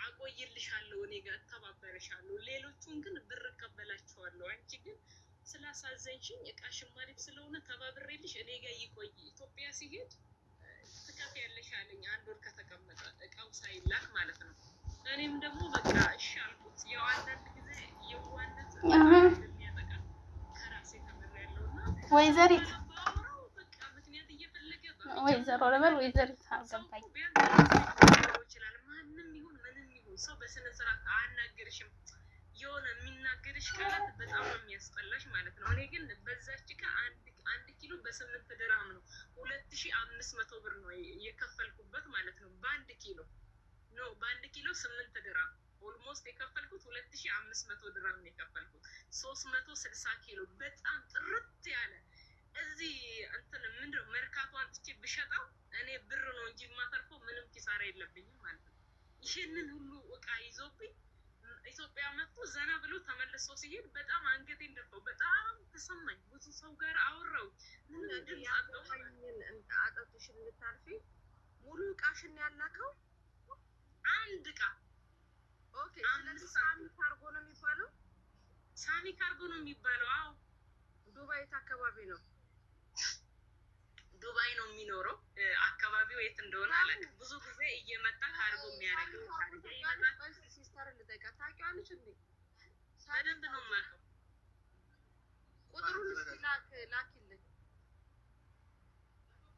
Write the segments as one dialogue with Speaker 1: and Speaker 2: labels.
Speaker 1: አቆይልሻለሁ እኔ ጋር ተባበረሻለሁ ሌሎቹን ግን ብር እቀበላቸዋለሁ አንቺ ግን ስላሳዘንሽኝ እቃሽም አሪፍ ስለሆነ ተባብሬልሽ እኔ ጋር ይቆይ ኢትዮጵያ ሲሄድ ትከፍያለሽ አለኝ 1 ወር ከተቀመጠ እቃው ሳይላክ ማለት ነው እኔም ደግሞ በቃ እሺ አልኩት ያው አንዳንድ ጊዜ የዋነት የሚያጠቃ ከራሴ ተመሪያለሁና ወይዘሪት በቃ ምክንያት እየፈለገ ወይዘሮ ለበል ወይዘሪት አገባኝ ይችላል ማንንም ይሁን ምንም ይሁን ሰው በስነ ስርዓት አናገርሽም የሆነ የሚናገርሽ ቃላት በጣም ነው የሚያስጠላሽ ማለት ነው እኔ ግን በዛች ቃ አንድ ኪሎ በ8 ድርሃም ነው 2500 ብር ነው የከፈልኩበት ማለት ነው በአንድ ኪሎ ነው በአንድ ኪሎ 8 ድርሃም ኦልሞስት የከፈልኩት 2500 ድርሃም ነው የከፈልኩት 360 ኪሎ በጣም ጥርት ያለ እዚህ እንትን ምንድነው መርካቶ አንጥቼ ብሸጣው እኔ ብር ነው እንጂ ማተርፈው ምንም ኪሳራ የለብኝም ማለት ነው ይሄንን ሁሉ እቃ ይዞብኝ ኢትዮጵያ መጥቶ ዘና ብሎ ተመልሶ ሲሄድ በጣም አንገቴን ደፋው በጣም ተሰማኝ ብዙ ሰው ጋር አወራው ምን አጠጥሽ ልታልፊ ሙሉ እቃሽን ያላከው አንድ እቃ ኦኬ ስለዚህ ሳሚ ካርጎ ነው የሚባለው ሳሚ ካርጎ ነው የሚባለው አዎ ዱባይ አካባቢ ነው ዱባይ ነው የሚኖረው አካባቢው የት እንደሆነ አላውቅም ብዙ ጊዜ እየመጣ ካርጎ የሚያደርገው ካርጎ ይመጣል ሲስተር ልጠይቃ ታውቂዋለሽ እንዴ በደንብ ነው የማውቀው ቁጥሩን ላኪልኝ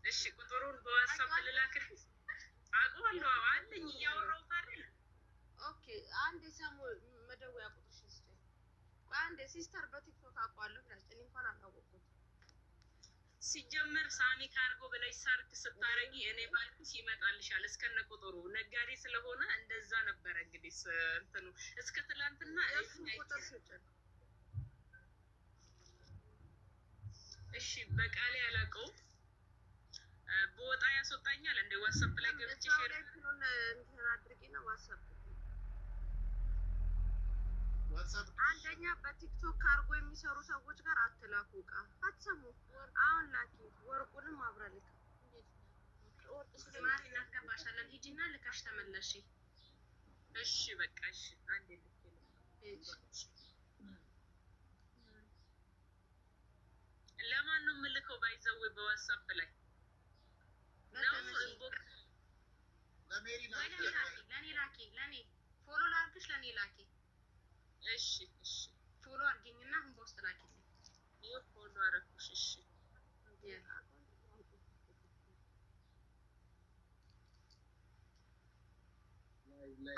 Speaker 1: እሺ ቁጥሩን በዋትስአፕ ልላክልሽ አውቀዋለሁ አለኝ እያወራሁት አይደል ኦኬ አንዴ ሰሙ መደወያ ቁጥርሽ እስቲ አንዴ ሲስተር በቲክቶክ አውቀዋለሁ ብላሽ እኔ እንኳን አላወቅኩት ሲጀመር ሳሚ ካርጎ ብለሽ ሰርች ስታረጊ እኔ ባልኩሽ ይመጣልሻል እስከነ ቁጥሩ ነጋዴ ስለሆነ እንደዛ ነበር እንግዲህ እንትኑ እስከ ትላንትና እሺ በቃሌ ያላቀው በወጣ ያስወጣኛል እንደ ዋትስአፕ ላይ ገብቼ ሼር እንትን አድርጊና ዋትስአፕ አንደኛ በቲክቶክ ካርጎ የሚሰሩ ሰዎች ጋር አትላኩ እቃ አትሰሙ አሁን ላኪ ወርቁንም አብረልክ ወርቁ ስለማን እናስገባሻለን ሂጂና ልካሽ ተመለሺ እሺ በቃ እሺ አንዴ ልክ ለማን ነው የምልከው ባይዘው በዋትስአፕ ላይ ለኔ ላኪ ለኔ ፎሎ ላርግሽ ለኔ ላኪ እሺ እሺ ፎሎ አድርጊኝና አሁን በውስጥ ላኪልኝ ፎሎ አደረኩሽ እሺ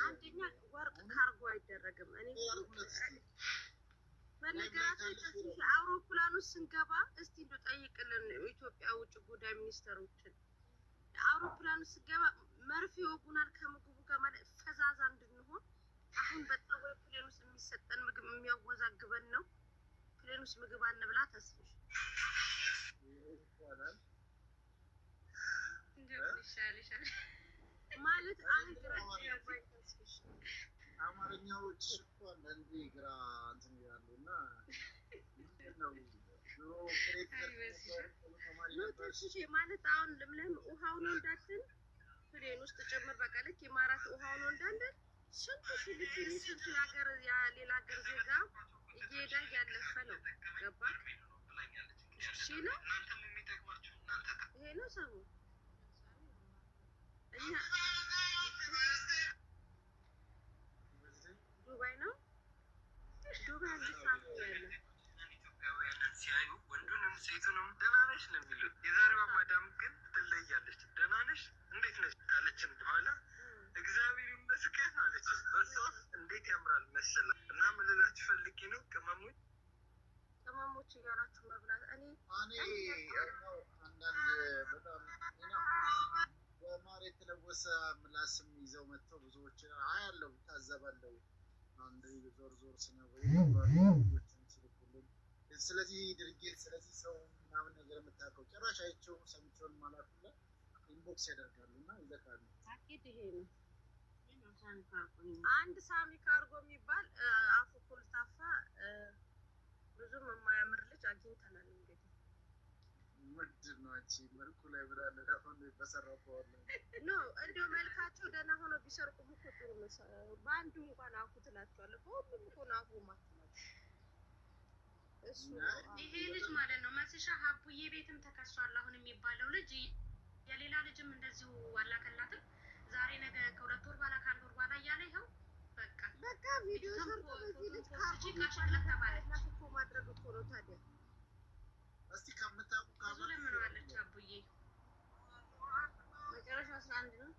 Speaker 1: አንደኛ ወርቅ ካርጎ አይደረግም እኔ በነገራችን አውሮፕላኑ ስንገባ እስቲ እንደው ጠይቅልን ኢትዮጵያ ውጭ ጉዳይ ሚኒስተሮችን አውሮፕላኑ ስንገባ መርፌ ወጉናል ከምግቡ ጋር ማለት ፈዛዛ እንድንሆን አሁን በጣም ፕሌን ውስጥ የሚሰጠን ምግብ የሚያወዛግበን ነው ፕሌን ውስጥ ምግብ አንብላ ተስፍሽ ይሻልሻል ማለት አንድ አማርኛዎች እኮ አንዴ ግራ እንትን ይላሉና ነው ማለት አሁን ለምለም ውሃው ነው እንዳትን ፕሌን ውስጥ ጭምር በቃ ልክ የማራት ውሃው ነው እንዳንደ ስንት ፊሊፒኒ ስንት ሀገር ያ ሌላ ሀገር ዜጋ እየሄደ ያለፈ ነው ገባ እሺ ነው ይሄ ነው ሰው እኛ ዱባይ ነው ዱባይ ልሳሙ ያለ ኢትዮጵያውያን ሲያዩ ወንዱንም ሴቱንም ደህና ነሽ ነው የሚሉት የዛሬዋ ማዳም ግን ትለያለች ደህና ነሽ እንዴት ነሽ ካለችን በኋላ እግዚአብሔር ይመስገን አለች በሷ እንዴት ያምራል መሰለህ እና ምን ልላችሁ ፈልጌ ነው ቅመሞች እያላችሁ መብላት እኔ አንዳንድ በጣም በማር የተለወሰ ምላስም ይዘው መጥተው ብዙዎች አያለው ታዘባለው አንድ ዞር ስነወይ ስለዚህ ድርጊት ስለዚህ ሰው ምናምን ነገር የምታውቀው ጭራሽ አይቼው ሰምቼውን ማላውቅላ ኢንቦክስ ያደርጋሉና ይዘካሉ አኪድ ይሄ ነው አንድ ሳሚ ካርጎ የሚባል አፉ ኮልታፋ ብዙም የማያምር ልጅ አግኝተናል እንግዲህ ምንድን ነው አንቺ መልኩ ላይ ብላለ አሁን በሰራው ነው እንደው መልካቸው ደህና ሆኖ ቢሰርቁም እኮ ጥሩ
Speaker 2: በአንዱ እንኳን አፉ ትላቸዋለህ። በሁሉም እኮ ነው አፉ ማትላቸው። እሱ
Speaker 3: ይሄ ልጅ ማለት ነው መስሻ ሀቡዬ ቤትም ተከሷል። አሁን የሚባለው ልጅ የሌላ ልጅም እንደዚሁ አላከላትም። ዛሬ ነገ ከ2 ወር በኋላ ከ1 ወር በኋላ እያለ ይኸው በቃ
Speaker 2: ቪዲዮ ሰርቶ በዚህ ልጅ
Speaker 3: ካሽለተባለች
Speaker 2: እኮ ማድረግ እኮ ነው ታዲያ።
Speaker 4: እስቲ ከምታውቁ
Speaker 3: ብዙ ለምነዋለች አቡዬ።
Speaker 2: መጨረሻው 11 ነው።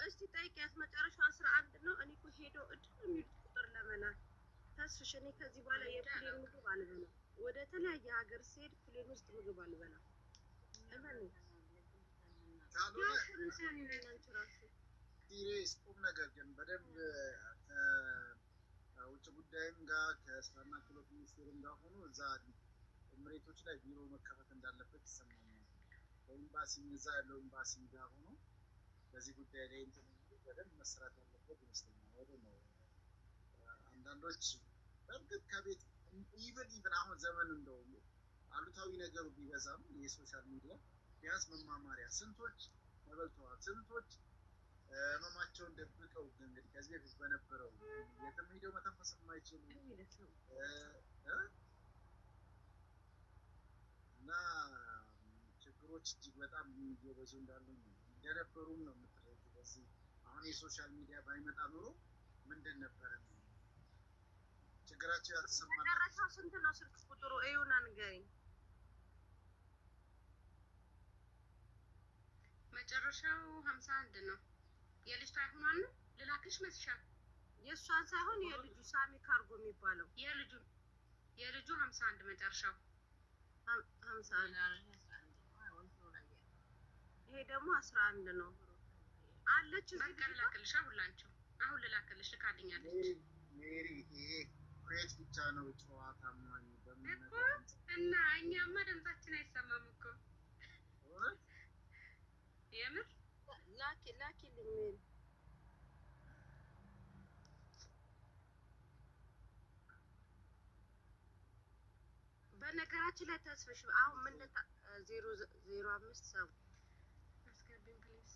Speaker 2: እስቲ ጠይቂያት። መጨረሻው 11 ነው። እኔ እኮ ሄዶ እድል የሚሉት ቁጥር ለመላክ ተስፍሽ። እኔ ከዚህ በኋላ የፕሌን ምግብ አልበላም። ወደ ተለያየ ሀገር ሲሄድ ፕሌን ውስጥ ምግብ አልበላም።
Speaker 4: ሲሪየስ ቁም ነገር ግን በደንብ ከውጭ ጉዳይም ጋር ከስራና ክህሎት ሚኒስቴርም ጋር ሆኖ እዛ ኤምሬቶች ላይ ቢሮ መከፈት እንዳለበት ይሰማኛል። በኤምባሲም እዛ ያለው ኤምባሲም ጋር ሆኖ በዚህ ጉዳይ ላይ እንትን በደንብ መስራት ያለበት ይመስለኛል። ወደ ነው አንዳንዶች በእርግጥ ከቤት ኢቨን አሁን ዘመን እንደው አሉታዊ ነገሩ ቢበዛም የሶሻል ሚዲያ ቢያንስ መማማሪያ ስንቶች ተበልተዋል፣ ስንቶች ህመማቸውን ደብቀው እንግዲህ ከዚህ በፊት በነበረው የትም ሄደው መተንፈስ የማይችሉ እና ችግሮች እጅግ በጣም እየበዙ እንዳሉ እንደነበሩም ነው የምትረዱ። በዚህ አሁን የሶሻል ሚዲያ ባይመጣ ኖሮ ምንድን ነበረ ችግራቸው ያልተሰማናቸው?
Speaker 2: መጨረሻው ስንት ነው ስልክ ቁጥሩ? እዩና ንገሪኝ።
Speaker 3: መጨረሻው 51 ነው። የልጅቷ አይሆኗል ነው ልላክሽ መስሻ።
Speaker 2: የእሷን ሳይሆን የልጁ ሳሚ ካርጎ የሚባለው
Speaker 3: የልጁ 51 መጨረሻው
Speaker 2: 51። ይሄ ደግሞ 11 ነው አለች።
Speaker 3: በቃ ልላክልሽ ሁላችሁ። አሁን ልላክልሽ ልካልኛለች።
Speaker 4: ሜሪ ይሄ ኩዌት ብቻ ነው ጨዋታ ማኝ
Speaker 3: እኮ እና እኛማ ድምጻችን አይሰማም እኮ የምር
Speaker 2: ላኪልኝ። በነገራችን ላይ ተስፍሽ አሁን ምን 005 ሰው
Speaker 3: አስገቢኝ ፕሊዝ።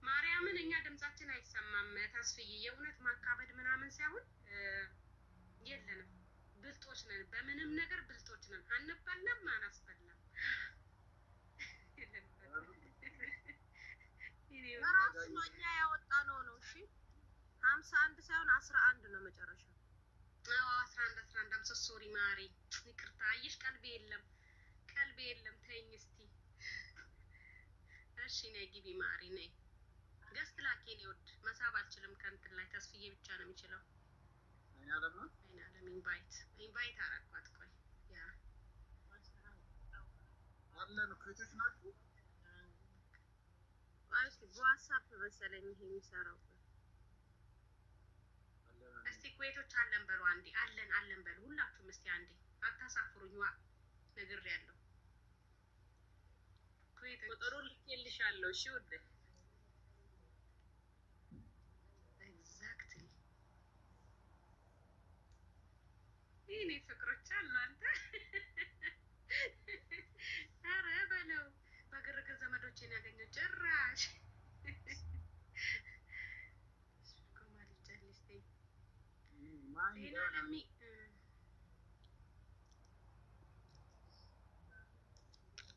Speaker 3: ማርያምን እኛ ድምጻችን አይሰማም። ተስፍዬ የእውነት ማካበድ ምናምን ሳይሆን የለንም፣ ብልጦች ነን። በምንም ነገር ብልጦች ነን። አንበላም፣ አናስበላም።
Speaker 2: በራሱ ነው እኛ ያወጣነው ነው። እሺ 51 ሳይሆን 11 ነው መጨረሻው።
Speaker 3: አዎ 11 አምሶ ሶሪ ማሪ፣ ይቅርታ። አየሽ ቀልቤ የለም። ተይኝ እስቲ። እሺ ነይ ግቢ ማሪ ነይ። ገስት ላኪ። እኔ ወድ መሳብ አልችልም ከእንትን ላይ። ተስፍዬ ብቻ ነው የሚችለው።
Speaker 4: አይናለም
Speaker 3: ኢንቫይት አረኳት። ቆይ ያ
Speaker 4: አለን ኩዌቶች ናችሁ።
Speaker 2: አይስ በዋትስአፕ መሰለኝ ይሄ የሚሰራው።
Speaker 3: እስቲ ኩዌቶች አለን በሉ አንዴ። አለን በሉ ሁላችሁም እስቲ አንዴ። አታሳፍሩኝ። ዋ ነግሬያለሁ። ኩዌት
Speaker 1: ቁጥሩ ልኬልሻለሁ። እሺ ውድ
Speaker 3: ኤግዛክትሊ ይሄኔ ፍቅሮች አሉ አንተ። ኧረ በለው በግርግር ዘመዶቼን ያገኘው ጭራሽ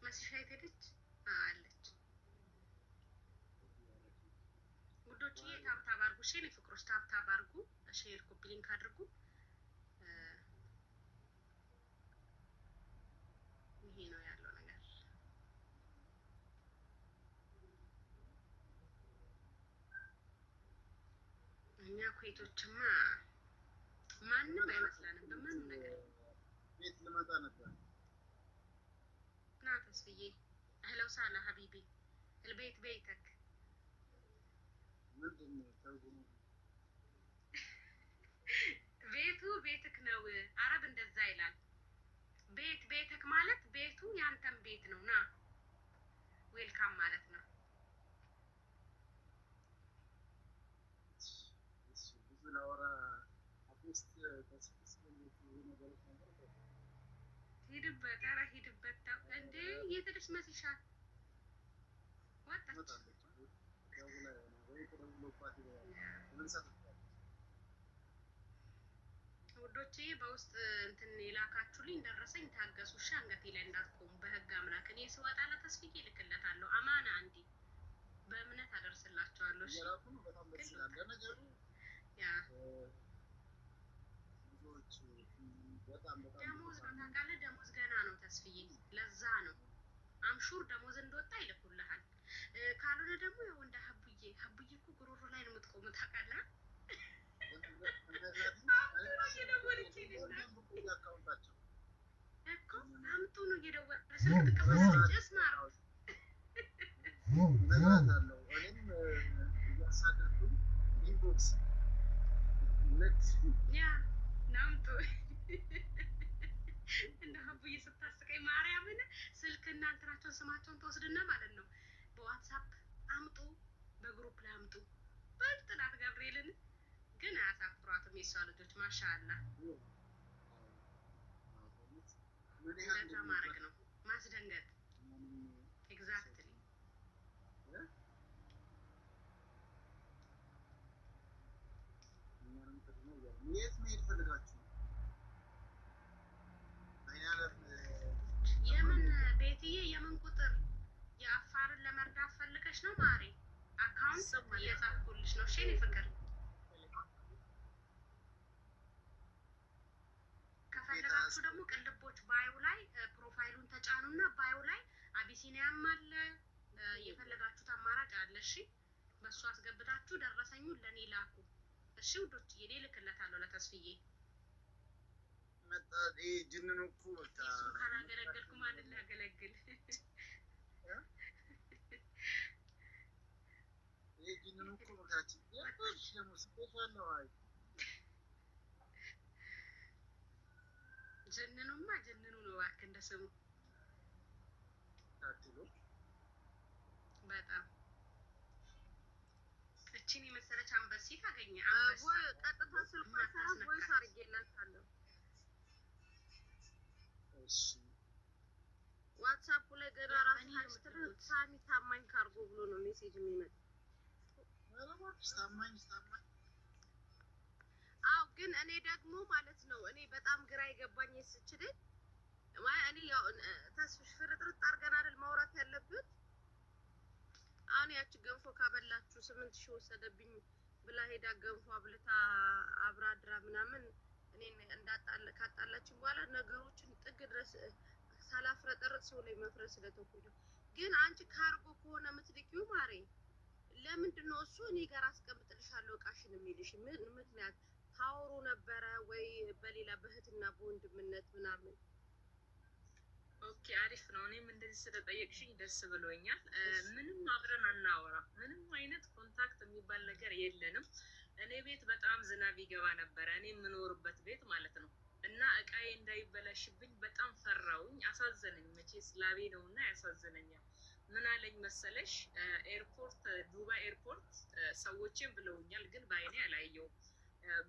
Speaker 3: መስሻ የት ሄደች? አለች። ውዶችዬ ታብታብ አድርጉ። እሺ የእኔ ፍቅሮች ታብታብ አድርጉ። ሼር ኮፒ ሊንክ አድርጉ። ይሄ ነው ያለው ነገር። እኛ ኩዌቶችማ ማንም አይመስለንም በማንም ነገር።
Speaker 4: ቤት ልመጣ ነበር።
Speaker 3: ና ተስፍዬ አህላ ወሳህላ ሀቢቢ البيت بيتك።
Speaker 4: ምንድን ነው ተርጉሙ?
Speaker 3: ቤቱ ቤትክ ነው። አረብ እንደዛ ይላል። ቤት ቤትክ ማለት ቤቱ ያንተም ቤት ነው። ና ዌልካም ማለት ነው።
Speaker 4: ብዙ ላወራ አትሊስት
Speaker 3: ሂድበት፣ ኧረ ሂድበት። ተው እንዴ የት ሄደሽ መስሻል? ወጣች። ውዶቼ በውስጥ እንትን የላካችሁልኝ ደረሰኝ። ታገሱ እሺ። አንገቴ ላይ እንዳትቆሙ በህግ አምላክ። እኔ ስወጣ ለተስፊቅ ይልክለታለሁ። አማና አንዴ በእምነት አደርስላችኋለሁ። እሺ ያ ደሞዝ ነው ታውቃለህ። ደሞዝ ገና ነው ተስፍዬ፣ ለዛ ነው አምሹር ደሞዝ እንደወጣ ይልኩልሃል። ካልሆነ ደግሞ ያው እንደ ሀቡዬ እኮ ጉሮሮ ላይ ነው የምትቆሙት ታውቃለህ። እኮ አምጡ ነው እየደወለ ስልክ ጥቅም ጭስ ማረው ያ ናምጡ እንደ ሀቡዬ ስታስቀኝ ማርያምን ስልክና እንትናቸውን ስማቸውን ተወስድና ማለት ነው በዋትሳፕ አምጡ፣ በግሩፕ ላይ አምጡ። በጥላት ገብርኤልን ግን አያሳፍሯትም የሷ ልጆች ማሻአላ። እንደዛ ማድረግ ነው ማስደንገጥ። ኤግዛክትሊ
Speaker 4: የት መሄድ ፈልጋችሁ?
Speaker 3: የምን ቤትዬ የምን ቁጥር የአፋርን ለመርዳት ፈልገሽ ነው ማሬ? አካውንት እየጻፍኩልሽ ነው። እሺ የእኔ ፍቅር ከፈለጋችሁ ደግሞ ቅልቦች ባዩ ላይ ፕሮፋይሉን ተጫኑና ባዩ ላይ አቢሲኒያም አለ፣ የፈለጋችሁት አማራጭ አለ። እሺ በእሱ አስገብታችሁ ደረሰኙን ለእኔ ላኩ። እሺ ውዶች እኔ እልክለታለሁ ለተስፍዬ።
Speaker 4: መጣ ጅንን እኮ በቃ
Speaker 3: እሱን ካላገለገልኩ ማንን ላገለግል?
Speaker 4: ጅንን እኮ በቃችን ያሽ ደግሞ ስፔሻል ነው። አይ
Speaker 3: ጅንኑማ ጅንኑ ነው እባክህ እንደ ስሙ
Speaker 4: ታድሎ
Speaker 3: በጣም እቺን የመሰለች አንበሲ ታገኘ።
Speaker 2: ወይ ቀጥታ ስልኳን ሳይሆን ቮይስ አድርጌላታለሁ።
Speaker 4: እሺ
Speaker 2: ዋትሳፑ ላይ ገና ራሱ ሳሚ ታማኝ ካርጎ ብሎ ነው ሜሴጅ የሚመጣው።
Speaker 4: ታማኝ
Speaker 2: አዎ ግን እኔ ደግሞ ማለት ነው እኔ በጣም ግራ የገባኝ ስችልኝ እኔ ያው ተስፍሽ ፍርጥርጥ አድርገን አይደል ማውራት ያለብን። አሁን ያቺ ገንፎ ካበላችሁ 8000 ወሰደብኝ ብላ ሄዳ ገንፎ አብልታ አብራድራ ምናምን እኔን ካጣላችን በኋላ ነገሮችን ጥግ ድረስ ሳላፍረጠርጥ ሰው ላይ መፍረስ ስለተኩኝ ነው። ግን አንቺ ካርጎ ከሆነ የምትልኪው ማሬ ለምንድን ነው እሱ እኔ ጋር አስቀምጥልሻለሁ እቃሽን የሚልሽ? ምን ምክንያት ታወሩ ነበረ ወይ በሌላ በእህትና በወንድምነት ምናምን?
Speaker 1: ኦኬ አሪፍ ነው። እኔም እንደዚህ ስለጠየቅሽኝ ደስ ብሎኛል። ምንም አብረን አናወራ፣ ምንም አይነት ኮንታክት የሚባል ነገር የለንም። እኔ ቤት በጣም ዝናብ ይገባ ነበረ፣ እኔ የምኖርበት ቤት ማለት ነው። እና እቃዬ እንዳይበላሽብኝ በጣም ፈራውኝ፣ አሳዘነኝ። መቼ ስላቤ ነው እና ያሳዝነኛል። ምን አለኝ መሰለሽ ኤርፖርት፣ ዱባይ ኤርፖርት ሰዎችን ብለውኛል፣ ግን በአይኔ አላየውም።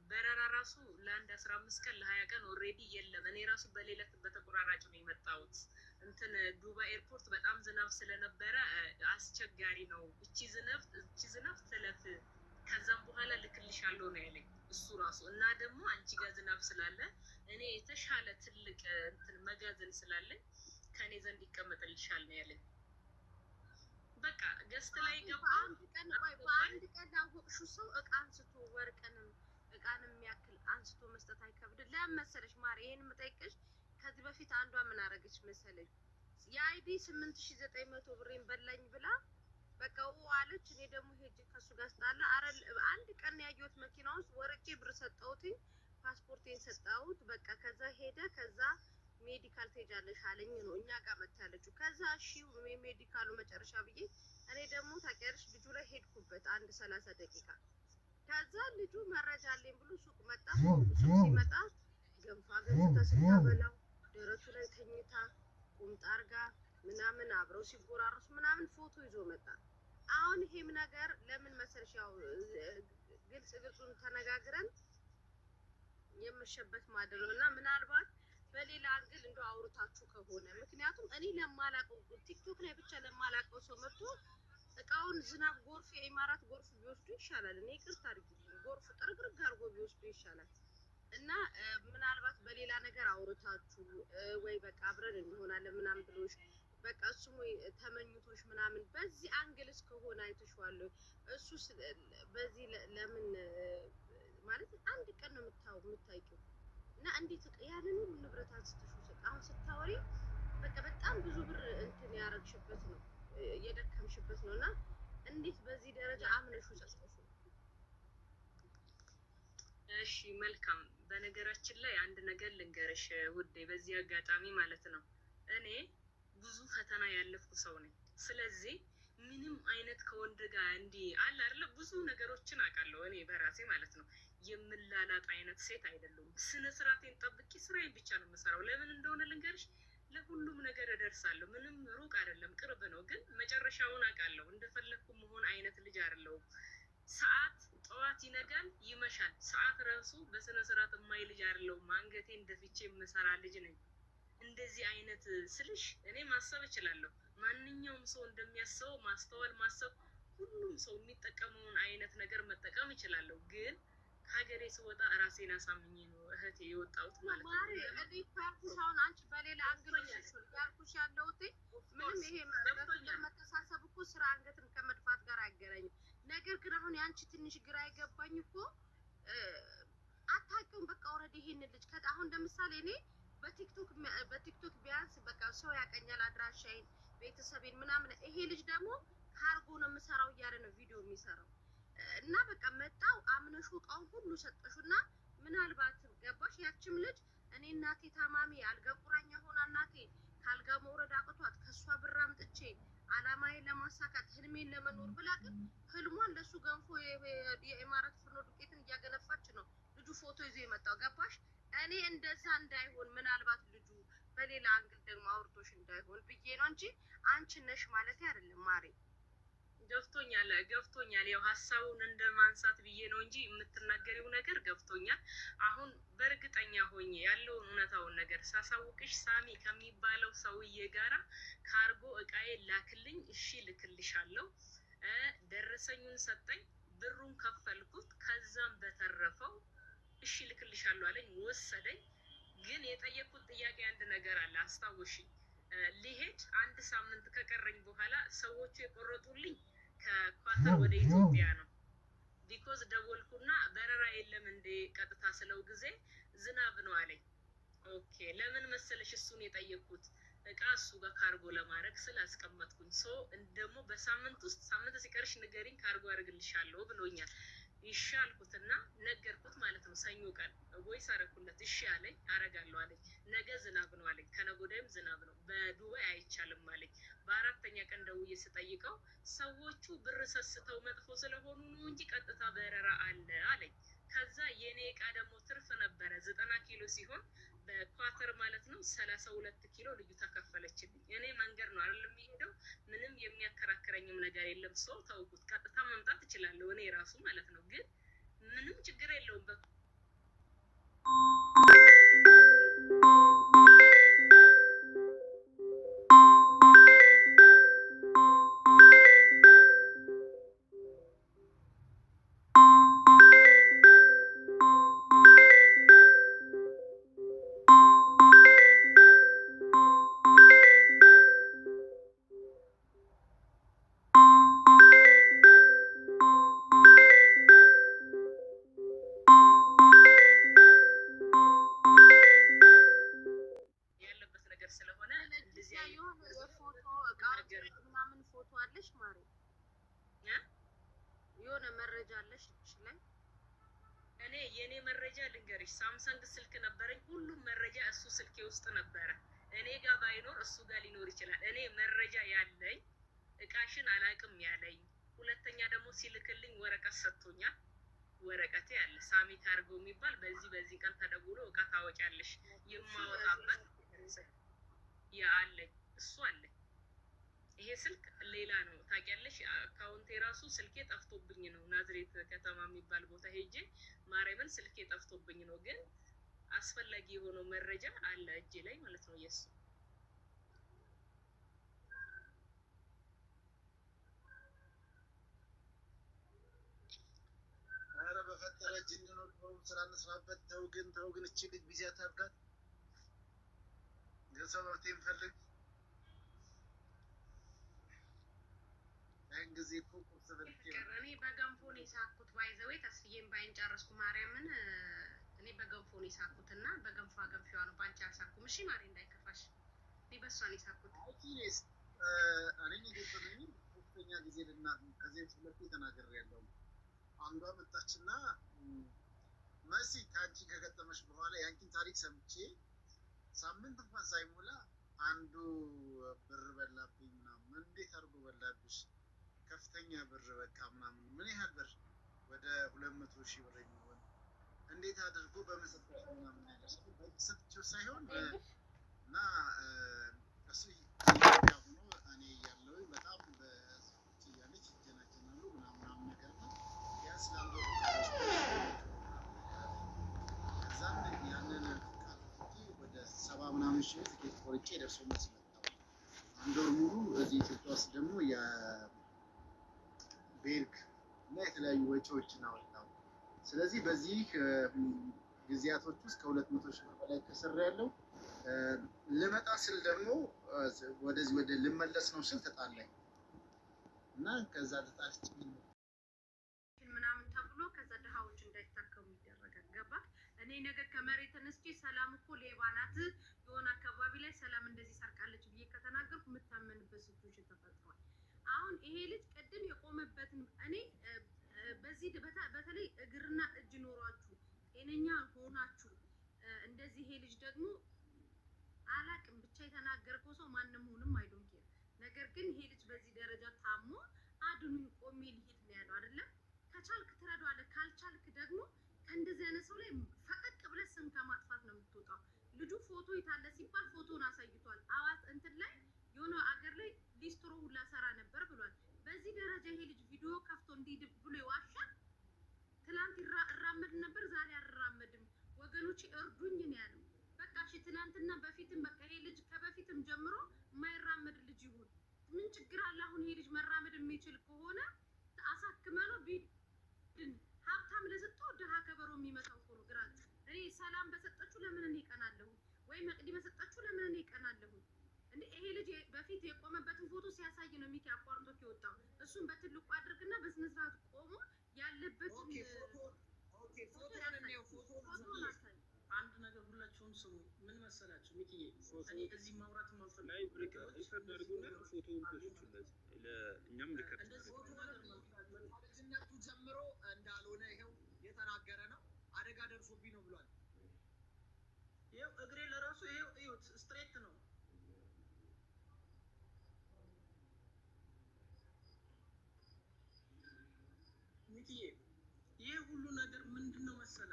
Speaker 1: በረራ ራሱ ለአንድ 15 ቀን ለ20 ቀን ኦልሬዲ የለም። እኔ ራሱ በሌለት በተቆራራጭ ነው የመጣሁት። እንትን ዱባይ ኤርፖርት በጣም ዝናብ ስለነበረ አስቸጋሪ ነው። እቺ ዝናብ ትለፍ፣ ከዛም በኋላ ልክልሻለሁ ነው ያለኝ እሱ ራሱ። እና ደግሞ አንቺ ጋር ዝናብ ስላለ እኔ የተሻለ ትልቅ እንትን መጋዘን ስላለኝ ከኔ ዘንድ ይቀመጥልሻል ነው ያለኝ። በቃ ገስት ላይ ገባ።
Speaker 2: በአንድ ቀን ላወቅሽው ሰው እቃ አንስቶ ወርቅንም እቃንም የሚያክል አንስቶ መስጠት አይከብድም? ለምን መሰለሽ ማር ይሄን የምጠይቅሽ ከዚህ በፊት አንዷ ምን አደረገች መሰለሽ የአይዲ 8900 ብሬን በላኝ ብላ በቃ አለች። እኔ ደግሞ ሄጄ ከሱ ጋር ስጣላ አንድ ቀን ያየሁት መኪና ውስጥ ወርጄ ብር ሰጠሁትኝ፣ ፓስፖርቴን ሰጠሁት። በቃ ከዛ ሄደ። ከዛ ሜዲካል ትሄጃለሽ አለኝ ነው እኛ ጋር መታለችው። ከዛ እሺ ሜዲካሉ መጨረሻ ብዬ እኔ ደግሞ ታውቂያለሽ ልጁ ላይ ሄድኩበት አንድ 30 ደቂቃ። ከዛ ልጁ መረጃ አለኝ ብሎ ሱቅ መጣ። ሱቅ ሲመጣ ገንፋ ገዝታ ስታበላው ደረቱ ላይ ተኝታ ቁምጣ አርጋ ምናምን አብረው ሲጎራረሱ ምናምን ፎቶ ይዞ መጣ። አሁን ይሄም ነገር ለምን መሰለሽ ያው ግልጹን ተነጋግረን የመሸበት ማደር ነው እና ምናልባት በሌላ አንግል እንደው አውርታችሁ ከሆነ ምክንያቱም እኔ ለማላውቀው ቲክቶክ ላይ ብቻ ለማላውቀው ሰው መጥቶ እቃውን ዝናብ ጎርፍ የኢማራት ጎርፍ ቢወስዱ ይሻላል። እኔ ይቅርታ አድርጉልኝ፣ ጎርፍ ጥርግርግ አድርጎ ቢወስዱ ይሻላል እና ምናልባት በሌላ ነገር አውርታችሁ ወይ በቃ አብረን እንሆናለን ምናምን ብሎሽ በቃ እሱም ወይ ተመኝቶሽ ምናምን በዚህ አንግል እስከሆነ አይተሽዋለሁ። እሱ በዚህ ለምን ማለት አንድ ቀን ነው የምታውቂው እና እንዴት ያንን ሁሉ ንብረት አንስተሽ ውሰጥ አሁን ስታወሪ በቃ በጣም ብዙ ብር እንትን ያረግሽበት ነው የደከምሽበት ነው እና እንዴት በዚህ ደረጃ አምነሽ ውሰጥሽ?
Speaker 1: እሺ መልካም። በነገራችን ላይ አንድ ነገር ልንገርሽ ውዴ፣ በዚህ አጋጣሚ ማለት ነው እኔ ብዙ ፈተና ያለፍኩ ሰው ነኝ። ስለዚህ ምንም አይነት ከወንድ ጋር እንዲህ አለ አይደለ ብዙ ነገሮችን አውቃለሁ እኔ በራሴ ማለት ነው። የምላላጥ አይነት ሴት አይደለሁም። ስነ ስርዓቴን ጠብቄ ስራዬን ብቻ ነው የምሰራው። ለምን እንደሆነ ልንገርሽ፣ ለሁሉም ነገር እደርሳለሁ። ምንም ሩቅ አይደለም፣ ቅርብ ነው። ግን መጨረሻውን አውቃለሁ። እንደፈለግኩ መሆን አይነት ልጅ አይደለሁም። ሰዓት ጠዋት ይነጋል ይመሻል፣ ሰዓት ራሱ በስነ ስርዓት የማይ ልጅ አይደለሁም። አንገቴን ደፍቼ የምሰራ ልጅ ነኝ። እንደዚህ አይነት ስልሽ እኔ ማሰብ እችላለሁ። ማንኛውም ሰው እንደሚያስበው ማስተዋል፣ ማሰብ፣ ሁሉም ሰው የሚጠቀመውን አይነት ነገር መጠቀም እችላለሁ። ግን ከሀገሬ ስወጣ ራሴን አሳምኜ ነው እህቴ የወጣሁት ማለት ነው።
Speaker 2: ማሪ እኔ ካልኩሽ አሁን አንቺ በሌላ አንግሎሽ ያልኩሽ ያለሁት ምንም ይሄ መተሳሰብ እኮ ስራ አንገትን ከመድፋት ጋር አይገናኝም። ነገር ግን አሁን የአንቺ ትንሽ ግራ አይገባኝ እኮ አታውቂውም። በቃ ኦልሬዲ ይሄን ልጅ አሁን ለምሳሌ እኔ በቲክቶክ ቢያንስ በቃ ሰው ያቀኛል አድራሻዬን፣ ቤተሰቤን ምናምን። ይሄ ልጅ ደግሞ ካርጎ ነው የምሰራው እያለ ነው ቪዲዮ የሚሰራው እና በቃ መጣው አምነሹ እቃውን ሁሉ ሰጠሹና ምናልባት ገባሽ ያችም ልጅ እኔ እናቴ ታማሚ አልጋ ቁራኛ ሆና እናቴ ካልጋ መውረድ አቅቷት ከሷ ብር አምጥቼ አላማዬን ለማሳካት ህልሜን ለመኖር ብላ ግን ህልሟን ለሱ ገንፎ የኢማራት ፍርኖ ዱቄትን እያገነፋች ነው ልጁ ፎቶ ይዞ የመጣው ገባሽ። እኔ እንደዛ እንዳይሆን ምናልባት ልጁ በሌላ አንግል ደግሞ አውርቶሽ እንዳይሆን ብዬ ነው እንጂ አንቺ ነሽ ማለት አይደለም ማሬ። ገብቶኛል። ያው ሀሳቡን እንደ ማንሳት ብዬ ነው እንጂ የምትናገሪው ነገር ገብቶኛል። አሁን በእርግጠኛ ሆኜ ያለውን እውነታውን ነገር ሳሳውቅሽ ሳሚ ከሚባለው ሰውዬ ጋራ ካርጎ እቃዬ ላክልኝ፣ እሺ ልክልሻለሁ። ደረሰኙን ሰጠኝ፣ ብሩን ከፈልኩት። ከዛም በተረፈው እሺ ልክልሻለሁ አለኝ፣ ወሰደኝ። ግን የጠየቅኩት ጥያቄ አንድ ነገር አለ አስታውሽኝ። ሊሄድ አንድ ሳምንት ከቀረኝ በኋላ ሰዎቹ የቆረጡልኝ ከኳተር ወደ ኢትዮጵያ ነው። ቢኮዝ ደወልኩና በረራ የለም እንደ ቀጥታ ስለው ጊዜ ዝናብ ነው አለኝ። ኦኬ ለምን መሰለሽ እሱን የጠየቅኩት እቃ እሱ ጋር ካርጎ ለማድረግ ስላስቀመጥኩኝ። ሶ ደግሞ በሳምንት ውስጥ ሳምንት ሲቀርሽ ንገሪኝ ካርጎ አድርግልሻለሁ ብሎኛል። እሺ አልኩትና ነገርኩት ማለት ነው። ሰኞ ቀን ቮይስ አረኩለት። እሺ አለኝ፣ አረጋለሁ አለኝ። ነገ ዝናብ ነው አለኝ። ከነገ ወዲያም ዝናብ ነው፣ በዱባይ አይቻልም አለኝ። በአራተኛ ቀን ደውዬ ስጠይቀው ሰዎቹ ብር ሰስተው መጥፎ ስለሆኑ ነው እንጂ ቀጥታ በረራ አለ አለኝ። ከዛ የኔ እቃ ደግሞ ትርፍ ነበረ 90 ኪሎ ሲሆን በኳተር ማለት ነው 32 ኪሎ ልዩ ተከፈለችልኝ። እኔ መንገድ ነው አይደል የሚሄደው፣ ምንም የሚያከራክረኝም ነገር የለም። ሰው ተውኩት፣ ቀጥታ መምጣት እችላለሁ እኔ ራሱ ማለት ነው። ግን ምንም ችግር የለውም። የኔ መረጃ ልንገርሽ፣ ሳምሰንግ ስልክ ነበረኝ። ሁሉም መረጃ እሱ ስልኬ ውስጥ ነበረ። እኔ ጋር ባይኖር እሱ ጋር ሊኖር ይችላል። እኔ መረጃ ያለኝ እቃሽን አላቅም ያለኝ። ሁለተኛ ደግሞ ሲልክልኝ ወረቀት ሰጥቶኛል። ወረቀቴ አለ ሳሚ ካርጎ የሚባል በዚህ ቀን ተደውሎ እቃ ታወቂያለሽ የማወጣበት ያ አለኝ፣ እሱ አለኝ። ይሄ ስልክ ሌላ ነው ታውቂያለሽ። አካውንቴ ራሱ ስልኬ ጠፍቶብኝ ነው። ናዝሬት ከተማ የሚባል ቦታ ሄጄ ማርያምን ስልኬ ጠፍቶብኝ ነው። ግን
Speaker 1: አስፈላጊ የሆነው መረጃ አለ እጄ ላይ ማለት ነው የሱ
Speaker 4: በፈጠረ ጅንኖች ስራ እንስራበት። ተው ግን እቺ ልጅ ቢዚ አታርጋት። የሰው መብት የሚፈልግ ያን ጊዜ እኮ ቁርስ በልቼ
Speaker 3: እኔ በገንፎ ነው የሳኩት። ባይዘዌ ተስዬም ባይን ጨረስኩ። ማርያምን እኔ በገንፎ ነው የሳኩት እና በገንፎ አገንፊዋ ነው ባንቺ አልሳኩም። እሺ ማሪ እንዳይከፋሽ፣ እኔ በሷ ነው የሳኩት።
Speaker 4: አይቲስ እኔ ይገርመኝ ሶስተኛ ጊዜ ልናት ከዚህ ሁለቴ ተናግሬያለሁ። አንዷ መጣችና መሲ ከአንቺ ከገጠመሽ በኋላ ያንቺን ታሪክ ሰምቼ ሳምንት እንኳን ሳይሞላ አንዱ ብር በላብኝ ምናምን። እንዴት አድርጎ በላብሽ? ከፍተኛ ብር በቃ ምናምን። ምን ያህል ብር? ወደ 200,000 ብር የሚሆን እንዴት አድርጎ በመሰጠት ምናምን ያለሽ በሰጥቼው ሳይሆን እና እሱ ሆኖ እኔ ያለው በጣም በሰዎች እያለች ይጀናጀናሉ ምናምን ነገር ነው ያስላም ከዛም ያንን ወደ 70 ምናምን ሺህ ትኬት ቆርጬ ደርሶ መልስ መጣሁ። አንድ ወር ሙሉ እዚህ ኢትዮጵያ ውስጥ ደግሞ የቤርግ እና የተለያዩ ወጪዎችን አወጣሁ። ስለዚህ በዚህ ጊዜያቶች ውስጥ ከ200,000 ብር በላይ ተሰራያለሁ። ልመጣ ስል ደግሞ ወደዚህ ወደ ልመለስ ነው ስል ተጣላኝ እና ከዛ ተጣልቼ
Speaker 3: ምናምን ተብሎ ከዛ ድሃዎች እንዳይታከሙ ይደረጋል። ገባ? እኔ ነገር ከመሬት ተነስቼ ሰላም እኮ ሌባ ናት የሆነ አካባቢ ላይ ሰላም እንደዚህ ሰርቃለች ብዬ ከተናገርኩ የምታመንበት ሲቹዌሽን ተፈጥሯል። አሁን ይሄ ልጅ ቅድም የቆመበትን እኔ በዚህ በተለይ እግርና እጅ ኖሯችሁ ጤነኛ ሆናችሁ እንደዚህ ይሄ ልጅ ደግሞ አላቅም ብቻ የተናገርከው ሰው ማንም ሆንም አይዶንኬር። ነገር ግን ይሄ ልጅ በዚህ ደረጃ ታሞ አድኑኝ ቆሜ ሊሄድ ነው ያለው አይደለም። ከቻልክ ትረዳዋለህ፣ ካልቻልክ ደግሞ ከእንደዚህ አይነት ሰው ላይ ፈቀቅ ብለህ ስም ከማጥፋት ነው የምትወጣው። ልጁ ፎቶ ይታለ ሲባል ፎቶን አሳይቷል። አዋት እንትን ላይ የሆነ አገር ላይ ሊስትሮ ሁላ ሰራ ነበር ብሏል። በዚህ ደረጃ ይሄ ልጅ ቪዲዮ ከፍቶ እንዲህ ብሎ ይዋሻል። ትላንት እራመድ ነበር ዛሬ አልራመድም ወገኖች እርዱኝ ነው ያለው። በቃ እሺ ትናንትና በፊትም በቃ ይሄ ልጅ ከበፊትም ጀምሮ የማይራመድ ልጅ ይሁን ምን ችግር አለ? አሁን ይሄ ልጅ መራመድ የሚችል ከሆነ አሳክመነው ቢድን ሀብታም ለሰጠው ድሃ ከበሮ የሚመታው እኮ ነው። ግራ እኔ ሰላም በሰጠችው ለምን እኔ እቀናለሁ? ወይ መቅዲ በሰጠችው ለምን እኔ እቀናለሁ? እንዴ ይሄ ልጅ በፊት የቆመበትን ፎቶ ሲያሳይ ነው ሚኪ አቋርጦት የወጣው። እሱን በትልቁ አድርግና በስነ ስርዓት ቆሞ ያለበትን
Speaker 5: ፎቶ አሳይ።
Speaker 6: አንድ ነገር ሁላችሁም ስሙ። ምን መሰላችሁ ሚኪዬ፣ እኔ እዚህ ማውራት ማልፈልግ
Speaker 5: እኛም ልጅነቱ ጀምሮ እንዳልሆነ ይኸው የተናገረ ነው። አደጋ ደርሶብኝ ነው ብሏል።
Speaker 6: ይኸው እግሬ ለራሱ ይኸው እዩት ስትሬት ነው። ሚኪዬ ይሄ ሁሉ ነገር ምንድነው መሰለ?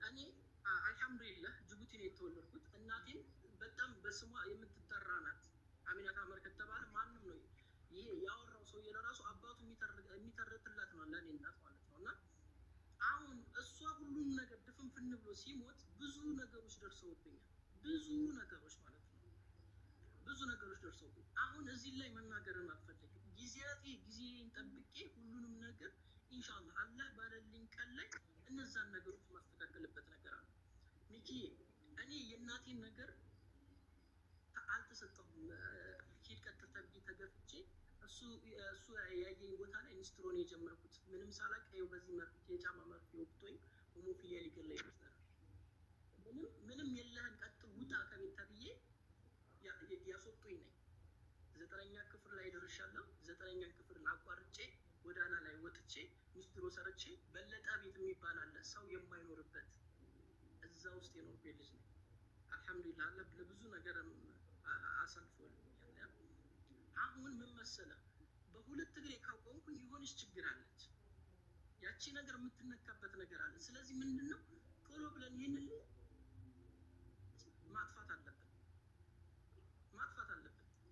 Speaker 6: እኔ አልሐምዱሊላህ ጅቡቲ ነው የተወለድኩት። እናቴን በጣም በስሟ የምትጠራ ናት። አሚናት አመር ከተባለ ማንም ነው ይሄ ያወራው ሰው ለራሱ አባቱ የሚተርትላት ነው ለኔ እናት ማለት ነው። እና አሁን እሷ ሁሉም ነገር ድፍንፍን ብሎ ሲሞት ብዙ ነገሮች ደርሰውብኛል። ብዙ ነገሮች ማለት ነው። ብዙ ነገሮች ደርሰውብኝ አሁን እዚህ ላይ መናገርን አልፈልግም። ጊዜን ጠብቄ ሁሉንም ነገር ኢንሻአላህ አላህ ባለልኝ ቀን ላይ እነዛን ነገሮች ማስተካከልበት ነገር አለ። ሚኪ እኔ የእናቴን ነገር አልተሰጠሁም። ሂድ ቀጥታ ብዬ ተገፍቼ እሱ ያየኝ ቦታ ላይ ኢንስትሮን የጀመርኩት ምንም ሳላቅ ይኸው በዚህ መርፌ የጫማ መርፌ ወቅቶኝ ሆሞፊሊያ ሊገለኝ ነበር። ምንም የለህን ቀጥል ውጣ ከቤት ተብዬ ያስወጡኝ ነኝ። 9ኛ ክፍል ላይ ደርሻለሁ። 9ኛ ክፍል አቋርጬ ጎዳና ላይ ወጥቼ ሚስትሮ ሰርቼ በለጠ ቤት የሚባል አለ ሰው የማይኖርበት እዛ ውስጥ የኖርኩ ልጅ ነኝ። አልሐምዱሊላህ አለ ለብዙ ነገር አሳልፎልኛል። አሁን ምን መሰለህ በሁለት እግሬ ካቆምኩኝ የሆነች ችግር አለች። ያቺ ነገር የምትነካበት ነገር አለ። ስለዚህ ምንድነው ቶሎ ብለን ይሄንን ማጥፋት አለብን።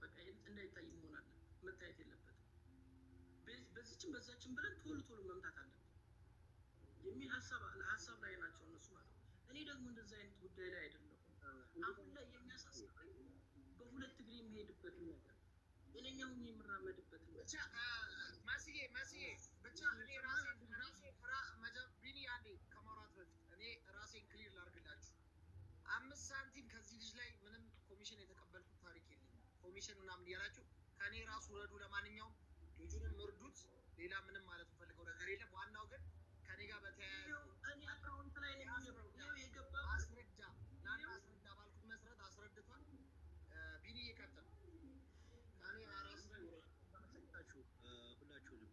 Speaker 6: በቃ እንዳይታይ መሆን አለ መታየት የለበትም። በዛችን ብለን ቶሎ መምታት አለብን የሚል ሀሳብ ላይ ናቸው እነሱ ማለት ነው። እኔ ደግሞ እንደዛ አይነት ጉዳይ ላይ አይደለሁም። አሁን ላይ የሚያሳስበኝ በሁለት እግሬ የሚሄድበትን ነገር ጤነኛ ሆኜ የምራመድበትን
Speaker 5: ብቻ ማስዬ ብቻ እኔ ቢኒ አንዴ ከማውራት በፊት እኔ ራሴን ክሊር ላድርግላችሁ። 5 ሳንቲም ከዚህ ልጅ ላይ ምንም ኮሚሽን የተቀበልኩት ታሪክ የለኝም። ኮሚሽን ምናምን እያላችሁ ከእኔ ራሱ ረዱ። ለማንኛውም ልጁንም እርዱት። ሌላ ምንም ማለት የምፈልገው ነገር የለም። ዋናው ግን ከኔ ጋር በተያያዘ
Speaker 6: እኔ አካውንት ላይ ነው የገባው።
Speaker 5: አስረዳ ባልኩት መሰረት አስረድቷል። ቢኒ እየቀጥል ከኔ አራስ ላይ
Speaker 7: ተመሰግናችሁ ሁላችሁንም